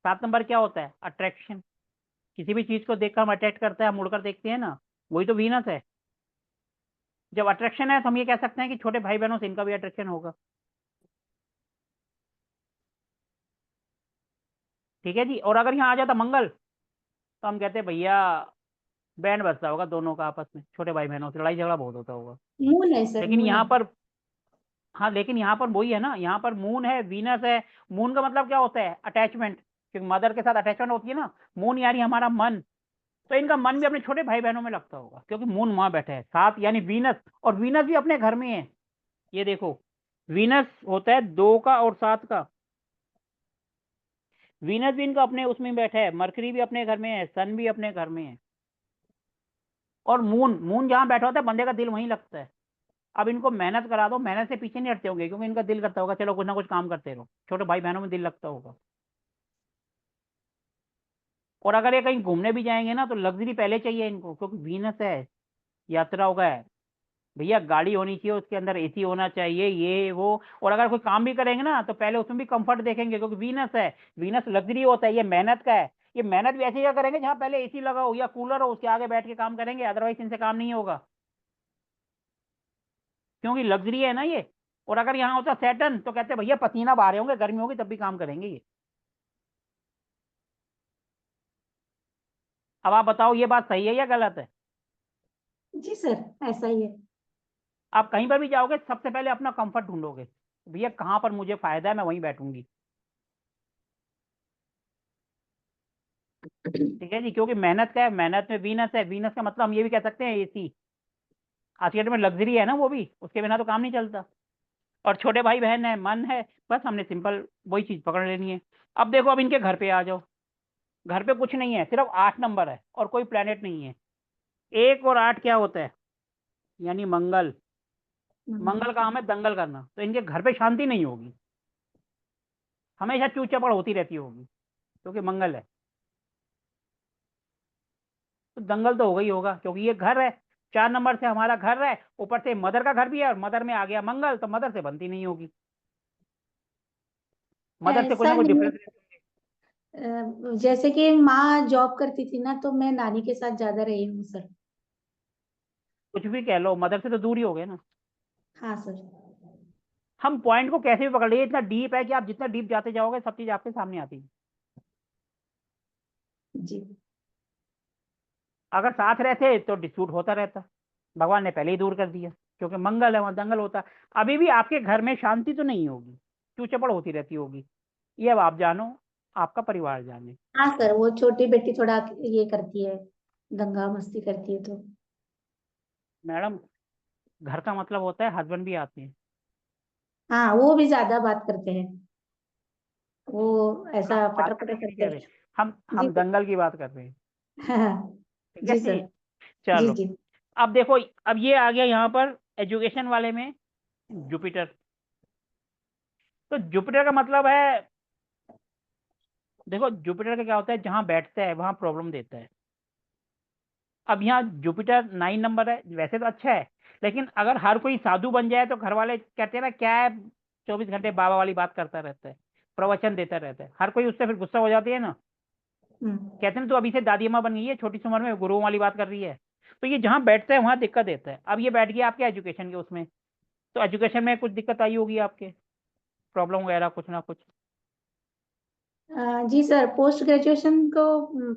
7 नंबर क्या होता है? अट्रैक्शन। किसी भी चीज को देखकर हम अट्रैक्ट करते हैं, हम मुड़कर देखते हैं ना, वही तो वीनस है। जब अट्रैक्शन है तो हम ये कह सकते हैं कि छोटे भाई बहनों से इनका भी अट्रैक्शन होगा। ठीक है जी। और अगर यहाँ आ जाता मंगल, तो हम कहते हैं भैया बैंड बजता होगा दोनों का आपस में, छोटे भाई बहनों से लड़ाई झगड़ा बहुत होता होगा। मून है सर, लेकिन मून यहाँ है। पर, हाँ लेकिन यहाँ पर वही है ना, यहाँ पर मून है, वीनस है। मून का मतलब क्या होता है? अटैचमेंट। क्योंकि मदर के साथ अटैचमेंट होती है ना। मून यानी हमारा मन। तो इनका मन भी अपने छोटे भाई बहनों में लगता होगा, क्योंकि मून वहां बैठे है 7 यानी वीनस। और वीनस भी अपने घर में है। ये देखो, वीनस होता है 2 का और 7 का। वीनस भी इनका अपने उसमें बैठा है, मरकरी भी अपने घर में है, सन भी अपने घर में है। और मून, मून जहां बैठा होता है बंदे का दिल वहीं लगता है। अब इनको मेहनत करा दो, मेहनत से पीछे नहीं हटते होंगे, क्योंकि इनका दिल करता होगा चलो कुछ ना कुछ काम करते रहो, छोटे भाई बहनों में दिल लगता होगा। और अगर ये कहीं घूमने भी जाएंगे ना, तो लग्जरी पहले चाहिए इनको, क्योंकि वीनस है, यात्रा होगा है। भैया गाड़ी होनी चाहिए, उसके अंदर एसी होना चाहिए, ये वो। और अगर कोई काम भी करेंगे ना, तो पहले उसमें भी कंफर्ट देखेंगे, क्योंकि वीनस है। वीनस लग्जरी होता है, ये मेहनत का है। ये मेहनत भी ऐसी जगह करेंगे जहां पहले एसी लगा हो या कूलर हो, उसके आगे बैठ के काम करेंगे, अदरवाइज इनसे काम नहीं होगा, क्योंकि लग्जरी है ना ये। और अगर यहाँ होता सैटर्न, तो कहते भैया पसीना बहा रहे होंगे, गर्मी होगी तब भी काम करेंगे ये। अब आप बताओ ये बात सही है या गलत है? जी सर, ऐसा ही है। आप कहीं पर भी जाओगे, सबसे पहले अपना कंफर्ट ढूंढोगे, भैया कहाँ पर मुझे फायदा है मैं वहीं बैठूंगी। ठीक है जी, क्योंकि मेहनत का है, मेहनत में वीनस है। वीनस का मतलब हम ये भी कह सकते हैं एसी। आज के डेट में लग्जरी है ना वो भी, उसके बिना तो काम नहीं चलता। और छोटे भाई बहन है, मन है, बस हमने सिंपल वही चीज पकड़ लेनी है। अब देखो, अब इनके घर पे आ जाओ। घर पे कुछ नहीं है, सिर्फ 8 नंबर है और कोई प्लेनेट नहीं है। 1 और 8 क्या होता है? यानी मंगल। मंगल का काम है दंगल करना, तो इनके घर पे शांति नहीं होगी, हमेशा चूच चपड़ होती रहती होगी, क्योंकि मंगल है। तो दंगल तो होगा ही होगा, क्योंकि ये घर है। 4 नंबर से हमारा घर है, ऊपर से मदर का घर भी है, और मदर में आ गया मंगल, तो मदर से बनती नहीं होगी। मदर से कुछ ऐसा ना कुछ नहीं। डिफरेंस। जैसे कि माँ जॉब करती थी ना, तो मैं नानी के साथ ज्यादा रही हूँ सर। कुछ भी कह लो, मदर से तो दूर ही हो गए ना। हाँ सर। हम पॉइंट को कैसे भी पकड़ लिए, इतना डीप है कि आप जितना डीप जाते जाओगे सब चीज आपके सामने आती है। जी। अगर साथ रहते तो डिस्प्यूट होता रहता, भगवान ने पहले ही दूर कर दिया, क्योंकि मंगल है, वहां दंगल होता। अभी भी आपके घर में शांति तो नहीं होगी, चूचपड़ होती रहती होगी। ये अब आप जानो, आपका परिवार जाने। हाँ सर, वो छोटी बेटी थोड़ा ये करती है, दंगा मस्ती करती है तो। मैडम, घर का मतलब होता है हस्बैंड भी आते हैं। हाँ, वो भी ज्यादा बात करते हैं। वो हम ऐसा बात पटर करने पटर की नहीं करते कह हैं। रहे, जी हम सर। दंगल की बात कर रहे हैं। हाँ, ठीक है जी जी। सर। जी चलो, जी। अब देखो, अब ये आ गया यहाँ पर एजुकेशन वाले में, जुपिटर। तो जुपिटर का मतलब है, देखो जुपिटर का क्या होता है, जहां बैठता है वहां प्रॉब्लम देता है। अब यहाँ जुपिटर 9 नंबर है, वैसे तो अच्छा है, लेकिन अगर हर कोई साधु बन जाए तो घर वाले कहते हैं ना, क्या है 24 घंटे बाबा वाली बात करता रहता है, प्रवचन देता रहता है, हर कोई उससे फिर गुस्सा हो जाती है ना। कहते हैं तो अभी से दादी अम्मा बन गई है, छोटी सी उम्र में गुरुओं वाली बात कर रही है। तो ये जहाँ बैठता है वहां दिक्कत देता है। अब ये बैठ गया आपके एजुकेशन के उसमें, तो एजुकेशन में कुछ दिक्कत आई होगी आपके, प्रॉब्लम वगैरह कुछ ना कुछ। जी सर, पोस्ट ग्रेजुएशन को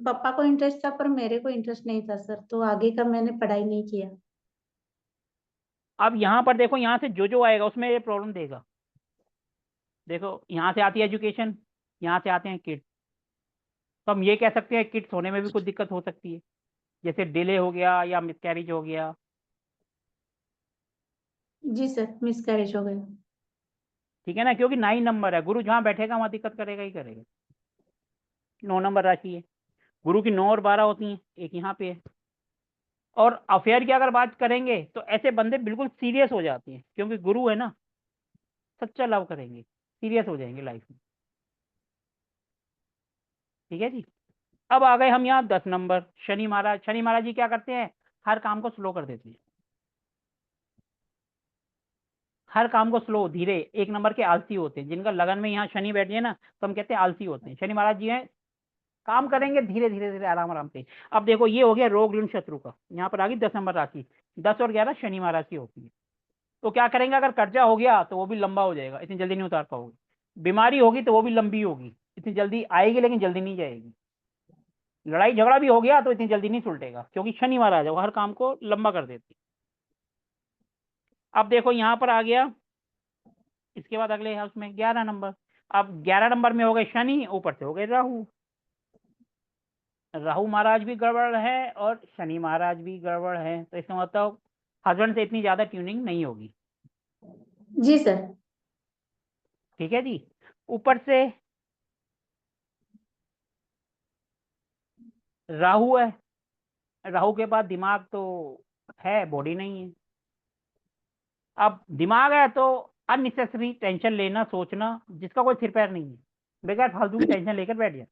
पापा को इंटरेस्ट था, पर मेरे को इंटरेस्ट नहीं था सर, तो आगे का मैंने पढ़ाई नहीं किया। अब यहाँ पर देखो, यहाँ से जो जो आएगा उसमें ये प्रॉब्लम देगा। देखो यहाँ से आती है एजुकेशन, यहाँ से आते हैं किड्स। तो हम ये कह सकते हैं किड्स होने में भी कुछ दिक्कत हो सकती है, जैसे डिले हो गया या मिसकैरेज हो गया। जी सर, मिसकैरेज हो गया। ठीक है ना, क्योंकि 9 नंबर है, गुरु जहां बैठेगा वहां दिक्कत करेगा ही करेगा। 9 नंबर राशि है, गुरु की 9 और 12 होती हैं, एक यहाँ पे है। और अफेयर की अगर बात करेंगे तो ऐसे बंदे बिल्कुल सीरियस हो जाते हैं, क्योंकि गुरु है ना, सच्चा लव करेंगे, सीरियस हो जाएंगे लाइफ में। ठीक है जी। अब आ गए हम यहाँ 10 नंबर, शनि महाराज। शनि महाराज जी क्या करते हैं, हर काम को स्लो कर देते हैं, हर काम को स्लो धीरे। 1 नंबर के आलसी होते हैं, जिनका लगन में यहाँ शनि बैठ जाए ना तो हम कहते हैं आलसी होते हैं। शनि महाराज जी हैं, काम करेंगे धीरे धीरे धीरे, आराम आराम से। अब देखो ये हो गया रोग ऋण शत्रु का, यहाँ पर आ गई 10 नंबर राशि। 10 और 11 शनि महाराज की होती है। तो क्या करेंगे, अगर कर्जा हो गया तो वो भी लंबा हो जाएगा, इतनी जल्दी नहीं उतार पाओगे। बीमारी होगी तो वो भी लंबी होगी, इतनी जल्दी आएगी लेकिन जल्दी नहीं जाएगी। लड़ाई झगड़ा भी हो गया तो इतनी जल्दी नहीं सुलटेगा, क्योंकि शनि महाराज है, वो हर काम को लंबा कर देती। अब देखो यहाँ पर आ गया, इसके बाद अगले हाउस में 11 नंबर। अब 11 नंबर में हो गए शनि, ऊपर से हो गए राहु। राहु महाराज भी गड़बड़ है और शनि महाराज भी गड़बड़ है, तो इसका मतलब हस्बैंड से इतनी ज्यादा ट्यूनिंग नहीं होगी। जी सर। ठीक है जी। ऊपर से राहु है, राहु के पास दिमाग तो है, बॉडी नहीं है। अब दिमाग है तो अननेसेसरी टेंशन लेना, सोचना, जिसका कोई सिर पैर नहीं है, बेकार फालतू की टेंशन लेकर बैठ जाए।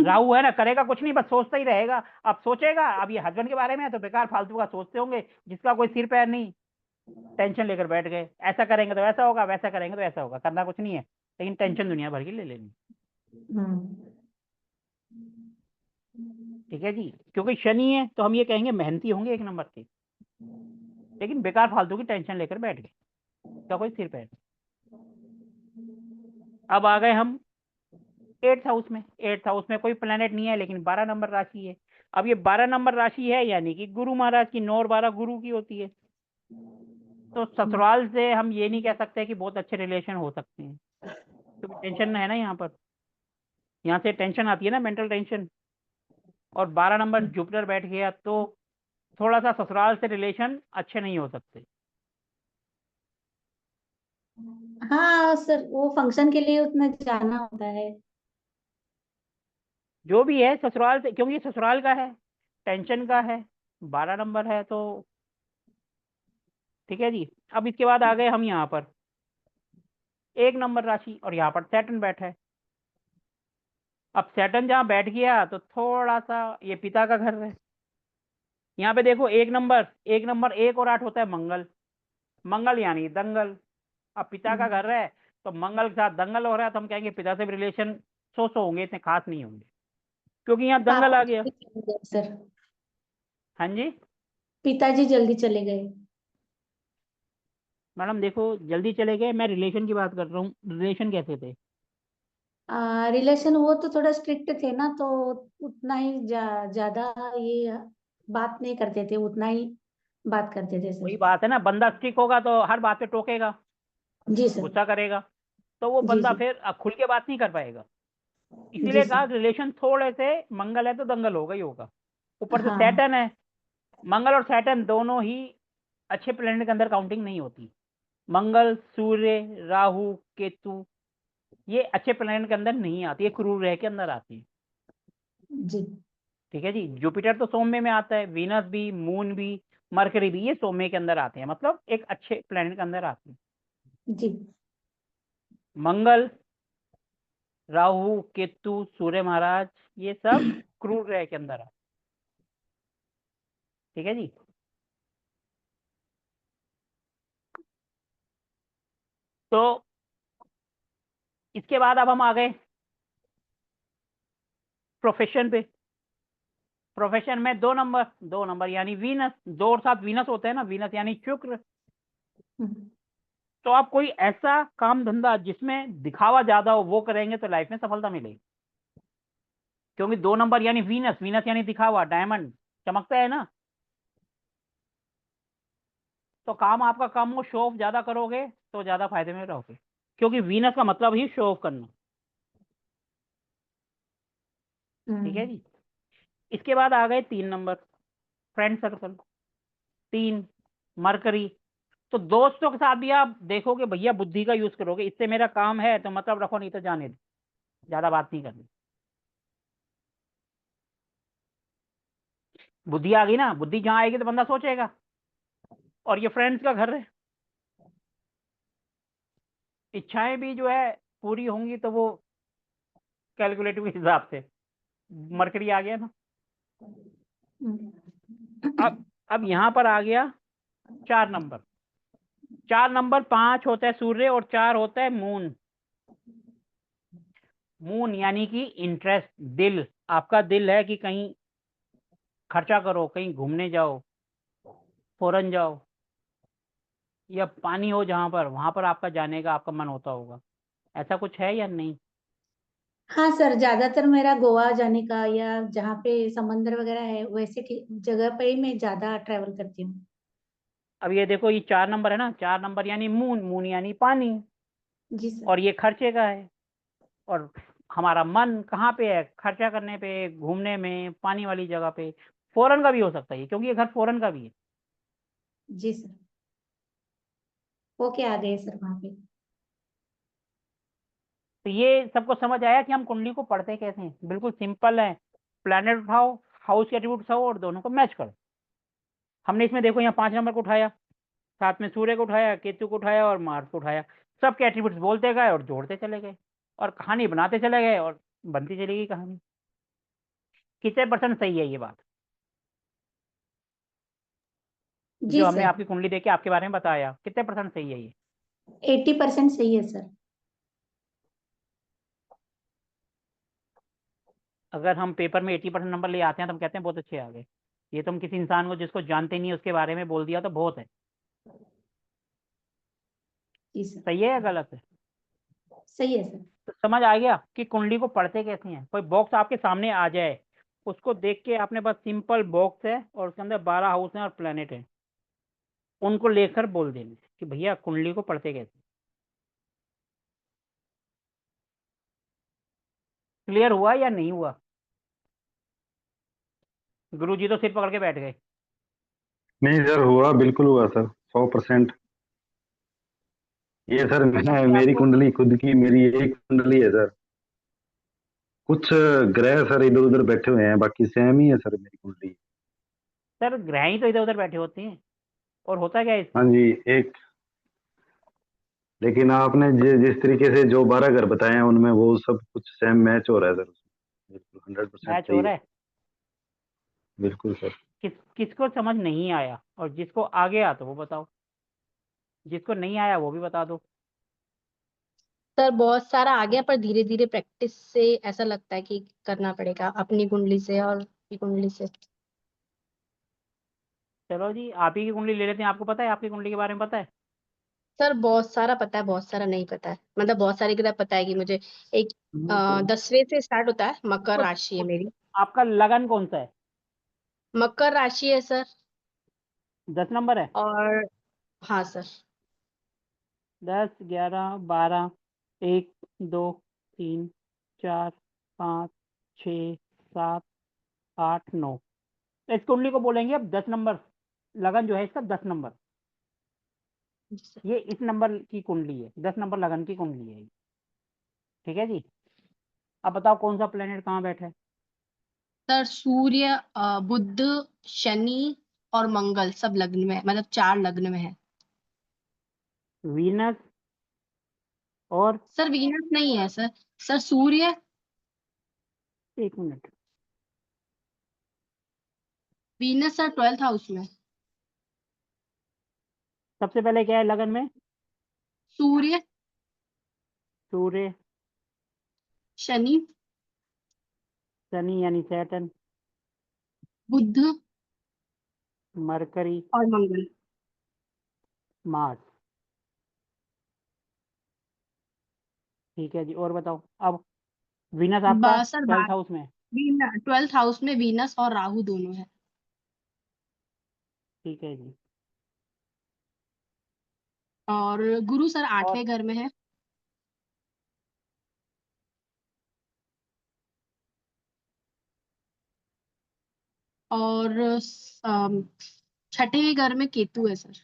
राहु है ना, करेगा कुछ नहीं, बस सोचता ही रहेगा। अब सोचेगा, अब ये हस्बैंड के बारे में है तो बेकार फालतू का सोचते होंगे, जिसका कोई सिर पैर नहीं, टेंशन लेकर बैठ गए। ऐसा करेंगे तो ऐसा होगा, वैसा करेंगे तो ऐसा होगा, करना कुछ नहीं है, लेकिन टेंशन दुनिया भर की ले लेनी। ठीक है जी। क्योंकि शनि है तो हम ये कहेंगे मेहनती होंगे 1 नंबर के, लेकिन बेकार फालतू की टेंशन लेकर बैठ गए, इसका कोई सिर पैर नहीं। अब आ गए हम 8th हाउस में। 8th हाउस में कोई प्लेनेट नहीं है, लेकिन 12 नंबर राशि है। अब ये 12 नंबर राशि है, यानी कि गुरु महाराज की 9 और 12 गुरु की होती है। तो ससुराल से हम ये नहीं कह सकते कि बहुत अच्छे रिलेशन हो सकते हैं, क्योंकि टेंशन है ना यहाँ पर, यहाँ से टेंशन आती है ना, मेंटल टेंशन। और 12 नंबर जुपिटर बैठ गया तो थोड़ा सा ससुराल से रिलेशन अच्छे नहीं हो सकते। हाँ सर, वो फंक्शन के लिए उतना जाना होता है। जो भी है ससुराल से, क्योंकि ससुराल का है, टेंशन का है, 12 नंबर है तो। ठीक है जी। अब इसके बाद आ गए हम यहाँ पर 1 नंबर राशि, और यहाँ पर सैटर्न बैठा है। अब सैटर्न जहाँ बैठ गया तो थोड़ा सा ये पिता का घर है। यहाँ पे देखो 1 नंबर, 1 नंबर 1 और 8 होता है मंगल, मंगल यानी दंगल। अब पिता का घर है तो मंगल के साथ दंगल हो रहा है, तो हम कहेंगे पिता से भी रिलेशन सो होंगे, इतने खास नहीं होंगे, क्योंकि यहाँ दंगल पापा आ गया। जल्दी चले गए सर। हाँ जी पिताजी जल्दी चले गए। मैडम, देखो जल्दी चले गए, मैं रिलेशन की बात कर रहा हूँ, रिलेशन कैसे थे। रिलेशन वो तो थोड़ा स्ट्रिक्ट थे ना, तो उतना ही ज्यादा ये बात नहीं करते थे, उतना ही बात करते थे वही सर। बात है ना, बंदा स्टिक होगा तो हर बात पे टोकेगा, जी सर। गुस्सा करेगा, तो वो जी बंदा जी। फिर खुल के बात नहीं कर पाएगा। जी इसीलिए कहा सर। रिलेशन थोड़े से, मंगल है तो दंगल होगा ही होगा। ऊपर से हाँ। सैटर्न है, मंगल और सैटर्न दोनों ही अच्छे प्लेनेट के अंदर काउंटिंग नहीं होती। मंगल, सूर्य, राहु, केतु, ये अच्छे प्लेनेट के अंदर नहीं आती, ये क्रूर ग्रह के अंदर आती है। जी। ठीक है जी। जुपिटर तो सौम्य में आता है, वीनस भी, मून भी, मरकरी भी, ये सौम्य के अंदर आते हैं, मतलब एक अच्छे प्लेनेट के अंदर आते हैं। जी। मंगल, राहु, केतु, सूर्य महाराज, ये सब क्रूर ग्रह के अंदर आते हैं। ठीक है जी। तो इसके बाद अब हम आ गए प्रोफेशन पे। प्रोफेशन में 2 नंबर, 2 नंबर यानी वीनस, 2 और 7 वीनस होते हैं ना, वीनस यानी शुक्र। तो आप कोई ऐसा काम धंधा जिसमें दिखावा ज्यादा हो वो करेंगे तो लाइफ में सफलता मिलेगी, क्योंकि 2 नंबर यानी वीनस, वीनस यानी दिखावा, डायमंड चमकता है ना। तो काम आपका कम हो, शो ऑफ ज्यादा करोगे तो ज्यादा फायदे में रहोगे, क्योंकि वीनस का मतलब ही शो ऑफ करना। ठीक है जी। इसके बाद आ गए 3 नंबर, फ्रेंड सर्कल। 3 मरकरी, तो दोस्तों के साथ भी आप देखोगे भैया बुद्धि का यूज करोगे, इससे मेरा काम है तो मतलब रखो, नहीं तो जाने दो, ज्यादा बात नहीं करनी। बुद्धि आ गई ना, बुद्धि जहां आएगी तो बंदा सोचेगा। और ये फ्रेंड्स का घर है, इच्छाएं भी जो है पूरी होंगी तो वो कैलकुलेटिव के हिसाब से। मरकरी आ गया ना। अब यहां पर आ गया 4 नंबर। 4 नंबर 5 होता है सूर्य और 4 होता है मून। मून यानी कि इंटरेस्ट, दिल। आपका दिल है कि कहीं खर्चा करो, कहीं घूमने जाओ, फॉरेन जाओ, या पानी हो जहां पर, वहां पर आपका जाने का आपका मन होता होगा। ऐसा कुछ है या नहीं? हाँ सर, ज्यादातर मेरा गोवा जाने का या जहाँ पे समंदर वगैरह है वैसे की जगह पे ही मैं ज्यादा ट्रेवल करती हूँ। अब ये देखो, ये 4 नंबर है ना, 4 नंबर यानी मून, मून यानी पानी, जी सर। और ये खर्चे का है। और हमारा मन कहाँ पे है? खर्चा करने पे, घूमने में, पानी वाली जगह पे। फॉरेन का भी हो सकता है क्योंकि ये घर फॉरेन का भी है। जी सर। ओके, आ गए सर वहाँ पे। तो ये सबको समझ आया कि हम कुंडली को पढ़ते कैसे हैं? बिल्कुल सिंपल है। प्लैनेट उठाओ, हाउस के एट्रीब्यूट उठाओ और दोनों को मैच करो। हमने इसमें देखो यहाँ 5 नंबर को उठाया, साथ में सूर्य को उठाया, केतु को उठाया और मार्स को उठाया। सबके एट्रीब्यूट्स बोलते गए और जोड़ते चले गए और कहानी बनाते चले गए और बनती चली गई कहानी। कितने परसेंट सही है ये बात जी जो हमने सर, आपकी कुंडली देख के आपके बारे में बताया? कितने परसेंट सही है ये? 80% सही है सर। अगर हम पेपर में 80% नंबर ले आते हैं तो हम कहते हैं बहुत अच्छे आ गए। ये तुम किसी इंसान को जिसको जानते नहीं उसके बारे में बोल दिया तो बहुत है। जी सर, सही है या गलत है? सही है सर। तो समझ आ गया कि कुंडली को पढ़ते कैसे हैं। कोई बॉक्स आपके सामने आ जाए, उसको देख के आपने बस सिंपल बॉक्स है और उसके अंदर 12 हाउस हैं और प्लेनेट है, उनको लेकर बोल देना कि भैया कुंडली को पढ़ते कैसे। क्लियर हुआ या नहीं हुआ? गुरुजी तो सिर पकड़ के बैठ गए। नहीं सर, हुआ, बिल्कुल हुआ सर, 100%। ये सर मैं अभी मेरी आपको कुंडली खुद की, मेरी एक कुंडली है सर। कुछ ग्रह सर इधर उधर बैठे हुए हैं, बाकी सेम ही है सर मेरी कुंडली। सर ग्रह ही तो इधर उधर बैठे होते हैं, और होता क्या है हाँ इसमें? जी, एक। लेकिन आपने जिस तरीके से जो 12 घर बताए हैं उनमें वो सब कुछ सेम मैच हो रहा है सर उसमें। बिल्कुल 100% मैच हो सही रहा है। है। बिल्कुल सर। किसको समझ नहीं आया? और जिसको आ गया तो वो बताओ, जिसको नहीं आया वो भी बता दो। सर बहुत सारा आ गया, पर धीरे धीरे प्रैक्टिस से ऐसा लगता है कि करना पड़ेगा अपनी कुंडली से और की कुंडली से। चलो जी, आप ही की कुंडली ले लेते हैं। आपको पता है, आपकी कुंडली के बारे में पता है? सर बहुत सारा पता है, बहुत सारा नहीं पता है, मतलब बहुत सारी ग्रह पता है कि मुझे। एक 10वें से स्टार्ट होता है, मकर कुछ राशि है कुछ मेरी। आपका लगन कौन सा है? मकर राशि है सर। 10 नंबर है? और हाँ सर। 10, 11, 12, 1, 2, 3, 4, 5, 6, 7, 8, 9। इस कुंडली को बोलेंगे अब 10 नंबर। लगन जो है इसका 10 नंबर। जी सर। ये इस नंबर की कुंडली है, 10 नंबर लगन की कुंडली है ये। ठीक है जी। अब बताओ कौन सा प्लेनेट कहाँ बैठा है? सर सूर्य, बुध, शनि और मंगल सब लग्न में है, मतलब 4 लग्न में है। वीनस और सर वीनस नहीं है सर। सर सूर्य, 1 minute. Venus sir 12th house में। सबसे पहले क्या है लगन में? सूर्य, सूर्य, शनि, शनि यानी सैटर्न, बुध मरकरी, और मंगल। मार्स। ठीक है जी, और बताओ अब। वीनस आपका सर 12th हाउस में है। 12th हाउस में वीनस और राहु दोनों है। ठीक है जी। और गुरु सर और 8वें घर में है। और 6ठे घर में केतु है सर।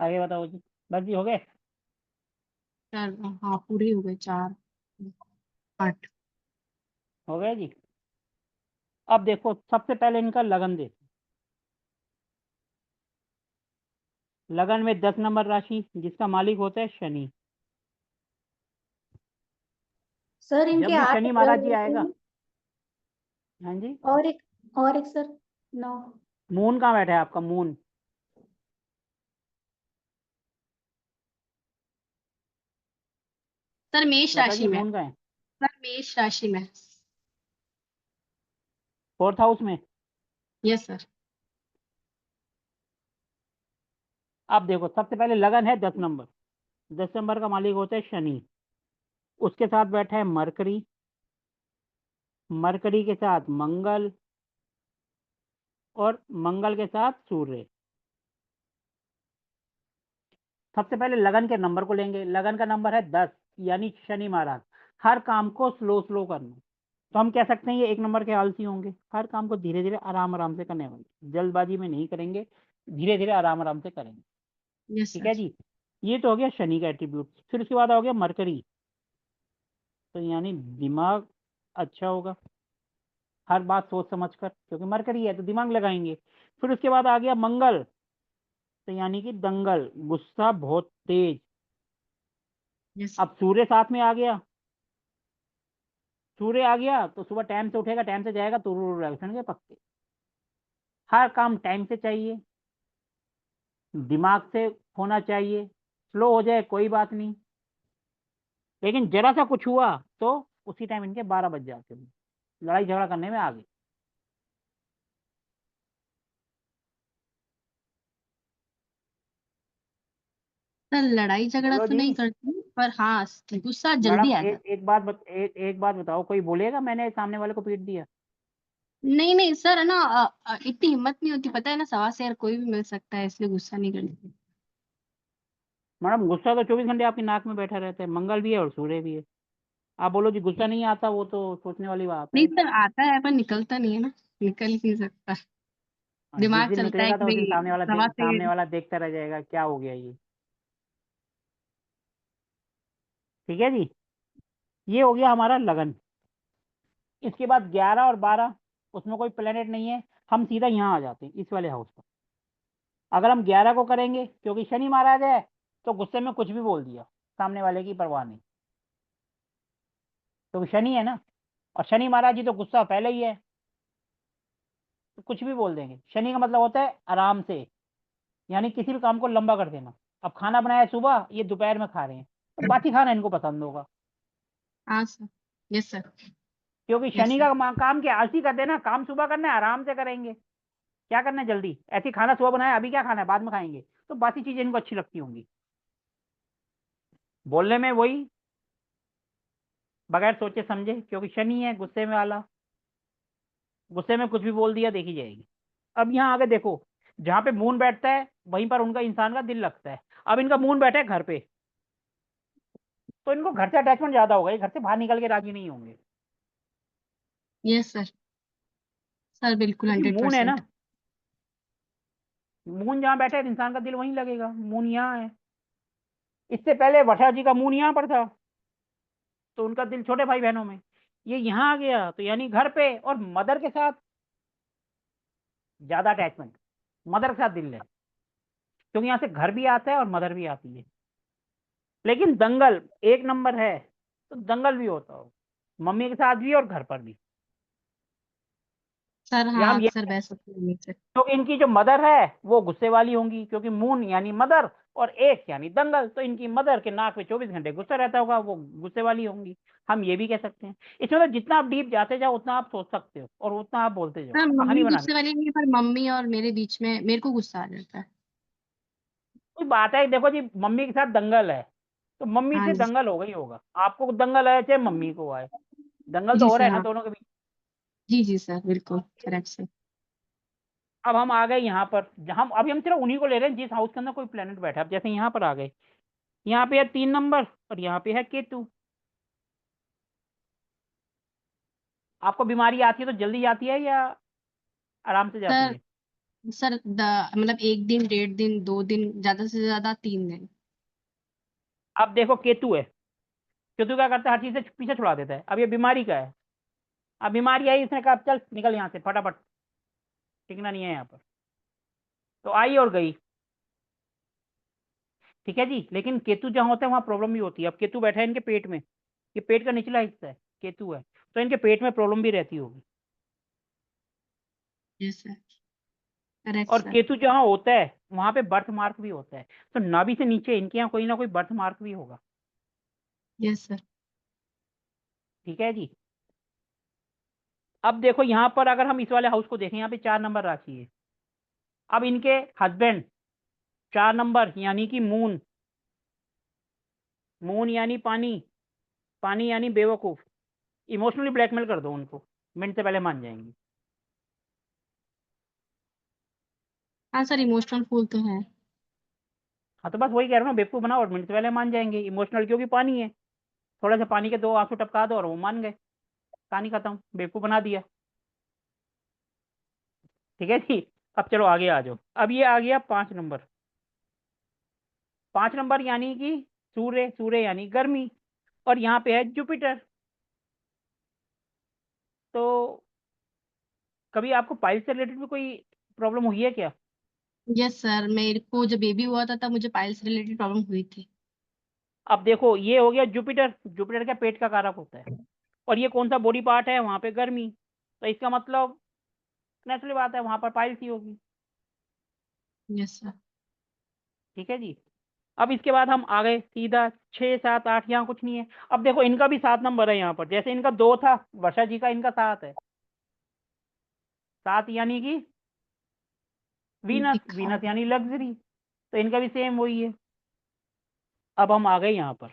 आगे बताओ जी। बस जी हो गए। सर हाँ पूरे हो गए 4 8। हो गए जी। अब देखो सबसे पहले इनका लगन देखो। लगन में 10 नंबर राशि जिसका मालिक होता है शनि। सर इनके जब भी 8 शनि ग्रह महाराज जी होते आएगा। हैं। हाँ जी। और एक सर 9। मून कहाँ बैठा है आपका मून? सर मेष लता राशि जी में। मून कहाँ है? सर मेष राशि में। 4th हाउस में। Yes sir. अब देखो सबसे पहले लगन है 10 नंबर। 10 नंबर का मालिक होता है शनि। उसके साथ बैठा है मरकरी। मरकरी के साथ मंगल और मंगल के साथ सूर्य। सबसे पहले लगन के नंबर को लेंगे। लगन का नंबर है 10 यानी शनि महाराज हर काम को स्लो स्लो करना। तो हम कह सकते हैं ये 1 नंबर के आलसी होंगे। हर काम को धीरे धीरे आराम आराम से करने वाले, जल्दबाजी में नहीं करेंगे, धीरे धीरे आराम आराम से करेंगे। यस ठीक सर। है जी। ये तो हो गया शनि का एट्रीब्यूट। फिर उसके बाद हो गया मरकरी। तो यानी दिमाग अच्छा होगा, हर बात सोच समझ कर, क्योंकि मरकरी है तो दिमाग लगाएंगे। फिर उसके बाद आ गया मंगल। तो यानी कि दंगल, गुस्सा बहुत तेज। यस अब सूर्य साथ में आ गया। सूर्य आ गया तो सुबह टाइम से उठेगा, टाइम से जाएगा, तो एक्शन के पक्के। हर काम टाइम से चाहिए, दिमाग से होना चाहिए। स्लो हो जाए कोई बात नहीं, लेकिन जरा सा कुछ हुआ तो उसी टाइम इनके 12 बज जाते हैं, लड़ाई झगड़ा करने में आगे। सर लड़ाई झगड़ा बोलो तो जी। नहीं करती पर हाँ गुस्सा जल्दी मैडम आ जाता। एक बात बताओ, कोई बोलेगा मैंने सामने वाले को पीट दिया? नहीं नहीं सर है ना इतनी हिम्मत नहीं होती, पता है ना, 1.25 कोई भी मिल सकता है, इसलिए गुस्सा नहीं करती। मैडम गुस्सा तो 24 घंटे आपकी नाक में बैठा रहता है, मंगल भी है और सूर्य भी है। आप बोलो जी गुस्सा नहीं आता, वो तो सोचने वाली बात नहीं है। सर आता है पर निकलता नहीं है ना, निकल ही नहीं सकता। जिस दिमाग दिन चलता है निकलेगा कि तो उस दिन भाई सवा से। सामने वाला देखता रह जाएगा क्या हो गया ये। ठीक है जी। ये हो गया हमारा लगन। इसके बाद 11 और 12, उसमें कोई प्लेनेट नहीं है, हम सीधा यहाँ आ जाते हैं इस वाले हाउस पर। अगर हम 11 को करेंगे, क्योंकि शनि महाराज है, तो गुस्से में कुछ भी बोल दिया, सामने वाले की परवाह नहीं, क्योंकि शनि है ना। और शनि महाराज जी तो गुस्सा पहले ही है, तो कुछ भी बोल देंगे। शनि का मतलब होता है आराम से, यानी किसी भी काम को लंबा कर देना। अब खाना बनाया सुबह, ये दोपहर में खा रहे हैं, तो बासी खाना इनको पसंद होगा, हाँ सर। Yes sir. क्योंकि यस शनि सर। का काम क्या, आलसी कर देना। काम सुबह करना है, आराम से करेंगे, क्या करना है जल्दी। ऐसी खाना सुबह बनाया, अभी क्या खाना है, बाद में खाएंगे, तो बासी चीजें इनको अच्छी लगती होंगी। बोलने में वही, बगैर सोचे समझे, क्योंकि शनि है गुस्से में वाला, गुस्से में कुछ भी बोल दिया देखी जाएगी। अब यहाँ आगे देखो, जहाँ पे मून बैठता है वहीं पर उनका इंसान का दिल लगता है। अब इनका मून बैठा है घर पे, तो इनको घर से अटैचमेंट ज्यादा होगा, ये घर से बाहर निकल के राजी नहीं होंगे, यस सर। सर बिल्कुल क्योंकि मून है 100%। ना। मून जहाँ बैठा है इंसान का दिल वहीं लगेगा। मून यहाँ है, इससे पहले वठा जी का मून यहाँ पर था, तो उनका दिल छोटे भाई बहनों में। ये यहाँ आ गया तो यानी घर पे, और मदर के साथ ज्यादा अटैचमेंट, मदर के साथ दिल है, क्योंकि यहाँ से घर भी आता है और मदर भी आती है। लेकिन दंगल 1 नंबर है, तो दंगल भी होता हो, मम्मी के साथ भी और घर पर भी। सर यहाँ हाँ हम ये, अक्सर बहस होती है मम्मी से। क्योंकि इनकी जो मदर है वो गुस्से वाली होंगी, क्योंकि मून यानी मदर और एक यानी दंगल, तो इनकी मदर के नाक पे 24 घंटे गुस्सा रहता होगा, वो गुस्से वाली होंगी। हम ये भी कह सकते हैं। इसमें तो जितना आप डीप जाते जाओ उतना आप सोच सकते हो और उतना आप बोलते जाओ, सर मम्मी कहानी बनाने। गुस्से वाली नहीं है, पर मम्मी और मेरे बीच में मेरे को गुस्सा आ जाता है। कोई बात है, देखो जी मम्मी के साथ दंगल है, तो मम्मी हाँ से जी। दंगल हो गई होगा, आपको दंगल है चाहे मम्मी को आए, दंगल तो जी हो रहा सर है ना हाँ। दोनों के बीच। जी जी सर बिल्कुल करेक्ट सर। अब हम आ गए यहाँ पर, जहाँ अभी हम सिर्फ उन्हीं को ले रहे हैं जिस हाउस के अंदर कोई प्लेनेट बैठा है। अब जैसे यहाँ पर आ गए, यहाँ पे है 3 नंबर और यहाँ पे है केतु। आपको बीमारी आती है तो जल्दी जाती है या आराम से जाती सर है? सर मतलब 1 दिन, 1.5 दिन, 2 दिन, ज्यादा से ज्यादा 3 दिन। अब देखो केतु है, केतु क्या करता है, हर चीज से पीछे छुड़ा देता है। अब ये बीमारी का है, अब बीमारी आई, इसने कहा चल निकल यहाँ से फटाफट, टिकना नहीं है यहाँ पर, तो आई और गई। ठीक है जी, लेकिन केतु जहाँ होता है वहां प्रॉब्लम भी होती है। अब केतु बैठा है इनके पेट में, ये पेट का निचला हिस्सा है, केतु है, तो इनके पेट में प्रॉब्लम भी रहती होगी। यस सर, करेक्ट और सर। केतु जहाँ होता है वहां पे बर्थ मार्क भी होता है, तो नाभि से नीचे इनके यहाँ कोई ना कोई बर्थ मार्क भी होगा। Yes sir. ठीक है जी। अब देखो यहाँ पर अगर हम इस वाले हाउस को देखें, यहाँ पे 4 नंबर राशि है। अब इनके हस्बैंड 4 नंबर यानी कि मून, मून यानी पानी, पानी यानी बेवकूफ। इमोशनली ब्लैकमेल कर दो उनको, मिनट से पहले मान जाएंगे। हाँ सर, इमोशनल फूल तो है। हाँ तो बस वही कह रहा हूँ ना, बेवकूफ बनाओ और मिनट से पहले मान जाएंगे। इमोशनल क्योंकि पानी है, थोड़ा सा पानी के 2 आंसू टपका दो और वो मान गए, कहानी खत्म, बेवकूफ बना दिया। ठीक है जी। अब चलो आगे आ जाओ। अब ये आ गया 5 नंबर, 5 नंबर यानी कि सूर्य, सूर्य यानी गर्मी, और यहाँ पे है जुपिटर। तो कभी आपको पाइल्स से रिलेटेड भी कोई प्रॉब्लम हुई है क्या? यस सर, मेरे को जब बेबी हुआ था तब मुझे पाइल्स रिलेटेड प्रॉब्लम हुई थी। अब देखो ये हो गया जुपिटर, जुपिटर का पेट का कारक होता है, और ये कौन सा बॉडी पार्ट है, वहां पे गर्मी, तो इसका मतलब नेचुरल बात है वहां पर पाइल्स ही होगी। Yes sir. ठीक है जी। अब इसके बाद हम आ गए सीधा 6 7 8, यहाँ कुछ नहीं है। अब देखो इनका भी 7 नंबर है यहाँ पर, जैसे इनका 2 था, वर्षा जी का इनका 7 है, 7 यानी कि वीनस, वीनस दिखाओ। यानी लग्जरी, तो इनका भी सेम वही है। अब हम आ गए यहाँ पर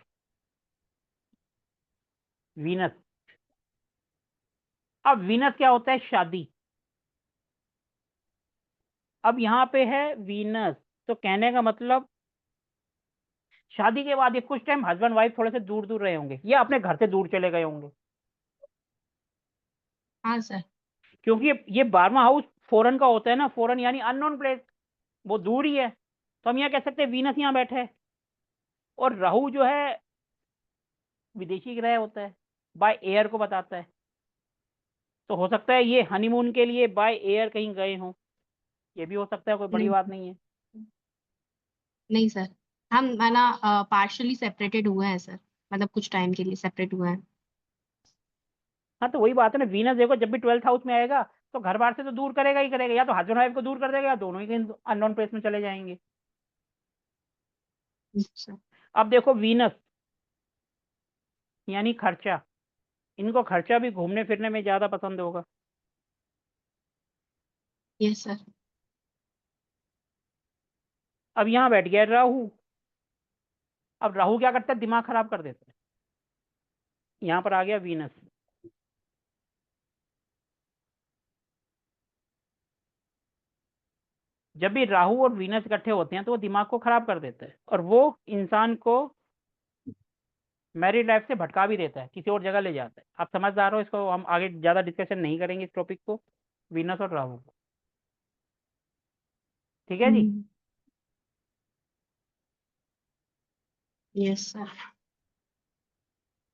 वीनस। अब वीनस क्या होता है, शादी। अब यहाँ पे है वीनस, तो कहने का मतलब शादी के बाद ये कुछ टाइम हस्बैंड वाइफ थोड़े से दूर दूर रहे होंगे, या अपने घर से दूर चले गए होंगे, हाँ सर। क्योंकि ये 12वां हाउस फॉरेन का होता है ना, फॉरेन यानी अननोन प्लेस, वो दूर ही है। तो हम यहाँ कह सकते हैं वीनस यहाँ बैठे है, और राहु जो है विदेशी ग्रह होता है, बाय एयर को बताता है, तो हो सकता है ये हनीमून के लिए बाय एयर कहीं गए हों, ये भी हो सकता है, कोई बड़ी नहीं, बात नहीं है। नहीं सर, हम है ना पार्शली सेपरेटेड हुए हैं सर, मतलब कुछ टाइम के लिए सेपरेट हुए हैं। हाँ तो वही बात है ना, वीनस देखो जब भी 12th हाउस में आएगा तो घर बार से तो दूर करेगा ही करेगा, या तो हस्बैंड वाइफ को दूर कर देगा, या दोनों ही कहीं अननोन प्लेस में चले जाएंगे। अच्छा। अब देखो वीनस यानी खर्चा, इनको खर्चा भी घूमने फिरने में ज्यादा पसंद होगा। Yes sir. अब यहाँ बैठ गया राहु। अब राहु क्या करता है, दिमाग खराब कर देता है। यहाँ पर आ गया वीनस। जब भी राहु और वीनस इकट्ठे होते हैं तो वो दिमाग को खराब कर देता है, और वो इंसान को मैरिड लाइफ से भटका भी देता है, किसी और जगह ले जाता है। आप समझदार हो, इसको हम आगे ज्यादा डिस्कशन नहीं करेंगे इस टॉपिक को, वीनस और राहु को। ठीक है जी। यस सर,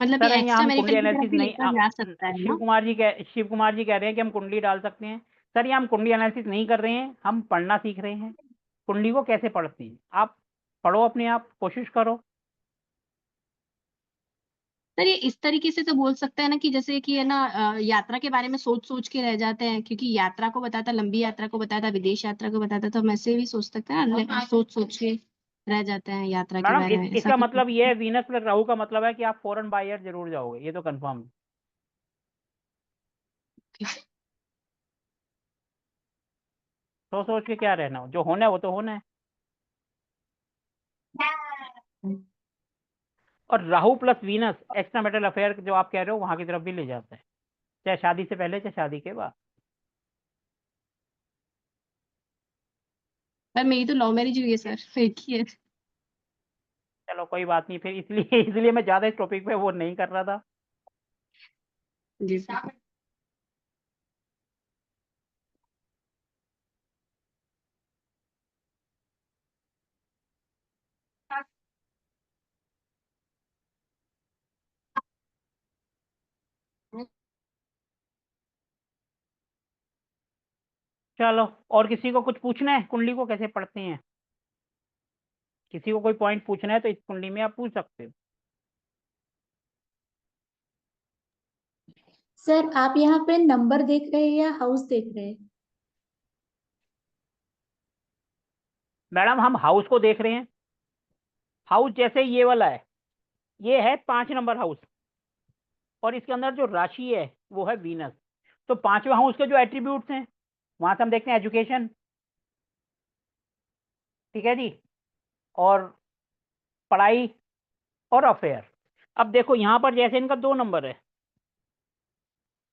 मतलब सर ये यहाँ एक्स्ट्रा हम कुंडली मैरिटल की तरफ एनालिसिस भी नहीं लेकर जा सकता है ना। शिव कुमार जी कह रहे हैं कि हम कुंडली डाल सकते हैं। सर ये हम कुंडली एनालिसिस नहीं कर रहे हैं, हम पढ़ना सीख रहे हैं, कुंडली को कैसे पढ़ते हैं। आप पढ़ो, अपने आप कोशिश करो। सर ये इस तरीके से तो बोल सकते हैं ना कि जैसे कि है ना यात्रा के बारे में सोच सोच के रह जाते हैं, क्योंकि यात्रा को बताता, लंबी यात्रा को बताता, विदेश यात्रा को बताता, तो हम ऐसे भी सोच सकते हैं ना, सोच सोच के रह जाते हैं यात्रा के मैडम बारे में, ऐसा इसका कुछ। मतलब ये है, वीनस प्लस राहु का मतलब है कि आप फॉरेन बायर जरूर जाओगे, ये तो कंफर्म है। सोच सोच के क्या रहना, जो होना है वो तो होना है। और Rahu plus Venus extra marital affair जो आप कह रहे हो वहां की तरफ भी ले जाता है, चाहे शादी से पहले चाहे शादी के बाद। पर मेरी तो लव मैरिज हुई है सर, एक ही है। चलो कोई बात नहीं फिर, इसलिए इसलिए मैं ज्यादा इस टॉपिक पे वो नहीं कर रहा था। जी सर। चलो, और किसी को कुछ पूछना है? कुंडली को कैसे पढ़ते हैं? किसी को कोई पॉइंट पूछना है तो इस कुंडली में आप पूछ सकते हो। सर आप यहाँ पे नंबर देख रहे हैं या हाउस देख रहे हैं? मैडम हम हाउस को देख रहे हैं। हाउस जैसे ये वाला है, ये है 5 नंबर हाउस, और इसके अंदर जो राशि है वो है वीनस। तो 5वें हाउस के जो एट्रीब्यूट्स हैं वहां से हम देखते हैं एजुकेशन, ठीक है जी, और पढ़ाई और अफेयर। अब देखो यहाँ पर जैसे इनका 2 नंबर है,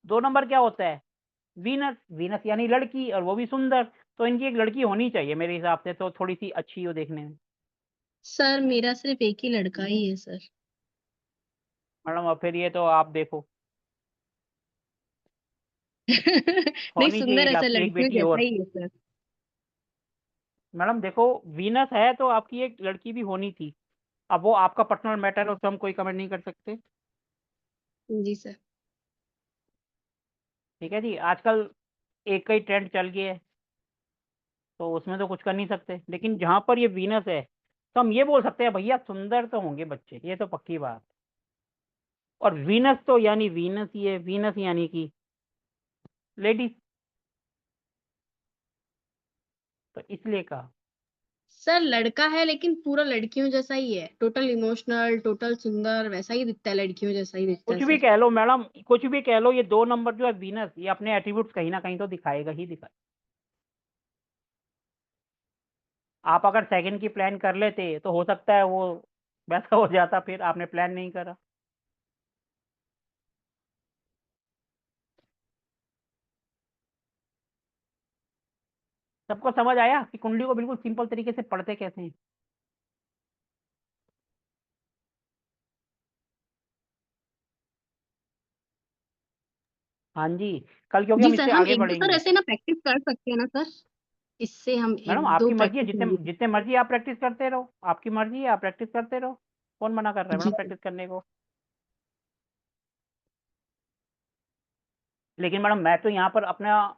2 नंबर क्या होता है? वीनस। वीनस यानी लड़की, और वो भी सुंदर। तो इनकी एक लड़की होनी चाहिए मेरे हिसाब से, तो थोड़ी सी अच्छी हो देखने में। सर मेरा सिर्फ एक ही लड़का ही है सर। मैडम अब फिर ये तो आप देखो, नहीं, होनी चाहिए सुंदर ऐसा आपकी एक लड़कियों बेटी जैसा और। ही है सर। मैडम देखो, वीनस है तो आपकी एक लड़की भी होनी थी। अब वो आपका पर्सनल मैटर है, उस पर हम कोई कमेंट नहीं कर सकते। जी सर। ठीक है जी, आजकल एक का ही ट्रेंड चल गया है, तो उसमें तो कुछ कर नहीं सकते। लेकिन जहां पर ये वीनस है तो हम ये बोल सकते हैं भैया सुंदर तो होंगे बच्चे, ये तो पक्की बात। और वीनस तो यानी वीनस ही है, वीनस यानी कि लेडीज, तो इसलिए कहा। सर लड़का है लेकिन पूरा लड़कियों जैसा ही है, टोटल इमोशनल, टोटल सुंदर, वैसा ही दिखता है, लड़कियों जैसा ही दिखता है कुछ भी सर। कह लो मैडम, कुछ भी कह लो, ये 2 नंबर जो है वीनस, ये अपने एट्रीब्यूट्स कहीं ना कहीं तो दिखाएगा ही दिखाएगा। आप अगर सेकंड की प्लान कर लेते तो हो सकता है वो वैसा हो जाता, फिर आपने प्लान नहीं करा। सबको समझ आया कि कुंडली को बिल्कुल सिंपल तरीके से पढ़ते कैसे हैं? हाँ जी, कल क्योंकि जी हम सर, इससे हम आगे एक दो सर बढ़ेंगे। ऐसे ना प्रैक्टिस कर सकते हैं ना सर, इससे हम मैडम एक दो आपकी मर्जी है, प्रैक्टिस जितने होंगी। जितने मर्जी आप प्रैक्टिस करते रहो, आपकी मर्जी है, आप प्रैक्टिस करते रहो। कौन मना कर रहा है जी मैडम सर। प्रैक्टिस करने को? लेकिन मैडम मैं तो यहाँ पर अपना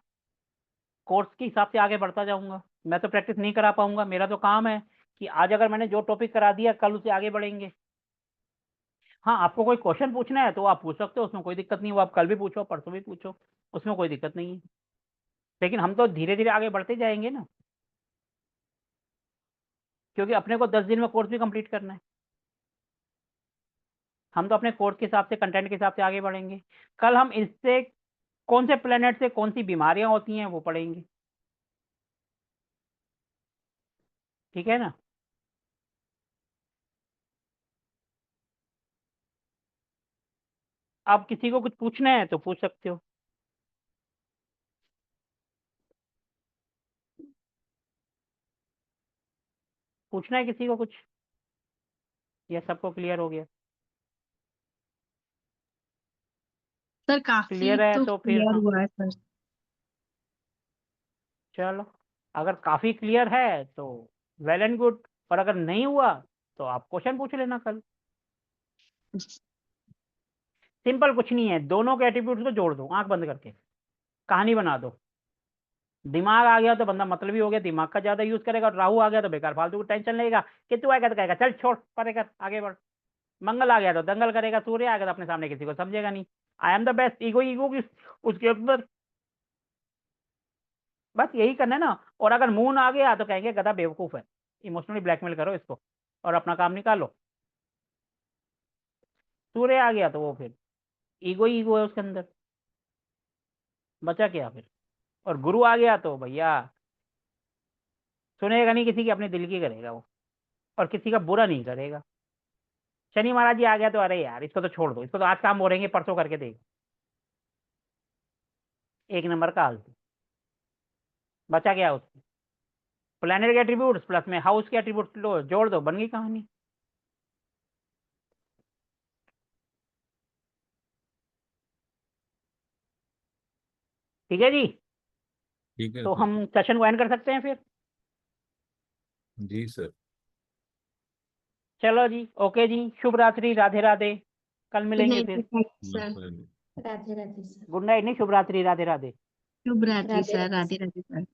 कोर्स के हिसाब से आगे बढ़ता जाऊंगा, मैं तो प्रैक्टिस नहीं करा पाऊंगा। मेरा तो काम है कि आज अगर मैंने जो टॉपिक करा दिया कल उसे आगे बढ़ेंगे। हाँ, आपको कोई क्वेश्चन पूछना है तो आप पूछ सकते हो, उसमें कोई दिक्कत नहीं। वो आप कल भी पूछो, परसों भी पूछो, उसमें कोई दिक्कत नहीं है। लेकिन हम तो धीरे धीरे आगे बढ़ते जाएंगे ना, क्योंकि अपने को 10 दिन में कोर्स भी कंप्लीट करना है। हम तो अपने कोर्स के हिसाब से, कंटेंट के हिसाब से आगे बढ़ेंगे। कल हम इससे कौन से प्लेनेट से कौन सी बीमारियां होती हैं वो पढ़ेंगे, ठीक है ना? आप किसी को कुछ पूछना है तो पूछ सकते हो। पूछना है किसी को कुछ, या सबको क्लियर हो गया? सर काफी क्लियर है तो तो फिर क्लियर हाँ, हुआ है सर। चलो, अगर काफी क्लियर है तो वेल एंड गुड। और अगर नहीं हुआ तो आप क्वेश्चन पूछ लेना कल। सिंपल कुछ नहीं है, दोनों के एट्रीब्यूट्स को जोड़ दो आंख बंद करके, कहानी बना दो। दिमाग आ गया तो बंदा मतलबी हो गया, दिमाग का ज्यादा यूज करेगा। और राहु आ गया तो बेकार फालतू को टेंशन लेगा कि तू आएगा तो कहेगा चल छोड़ परे कर आगे बढ़। मंगल आ गया तो दंगल करेगा, सूर्य आ गया तो अपने सामने किसी को समझेगा नहीं। I am the best, ego ego की उसके ऊपर, बस यही करना है ना। और अगर मून आ गया तो कहेंगे गधा बेवकूफ है, इमोशनली ब्लैकमेल करो इसको और अपना काम निकालो। सूर्य आ गया तो वो फिर ईगो ही ईगो है उसके अंदर, बचा क्या फिर? और गुरु आ गया तो भैया सुनेगा नहीं किसी की, अपने दिल की करेगा वो, और किसी का बुरा नहीं करेगा। शनि महाराज जी आ गया तो अरे यार इसको तो छोड़ दो, इसको तो आज काम हो रहेंगे परसों करके देगा, एक नंबर का आलतू। बचा क्या उसमें? प्लैनेट के एट्रीब्यूट्स प्लस में हाउस के एट्रीब्यूट्स लो, जोड़ दो, बन गई कहानी। ठीक है जी, ठीक है तो सर। हम सेशन को एंड कर सकते हैं फिर। जी सर। चलो जी, ओके जी, शुभ रात्रि, राधे राधे, कल गुड मिलेंगे नाइट फिर। Sir. Radhe Radhe sir. Good night नहीं, शुभ रात्रि, राधे राधे। शुभ रात्रि राधे सर, राधे राधे राधे सर।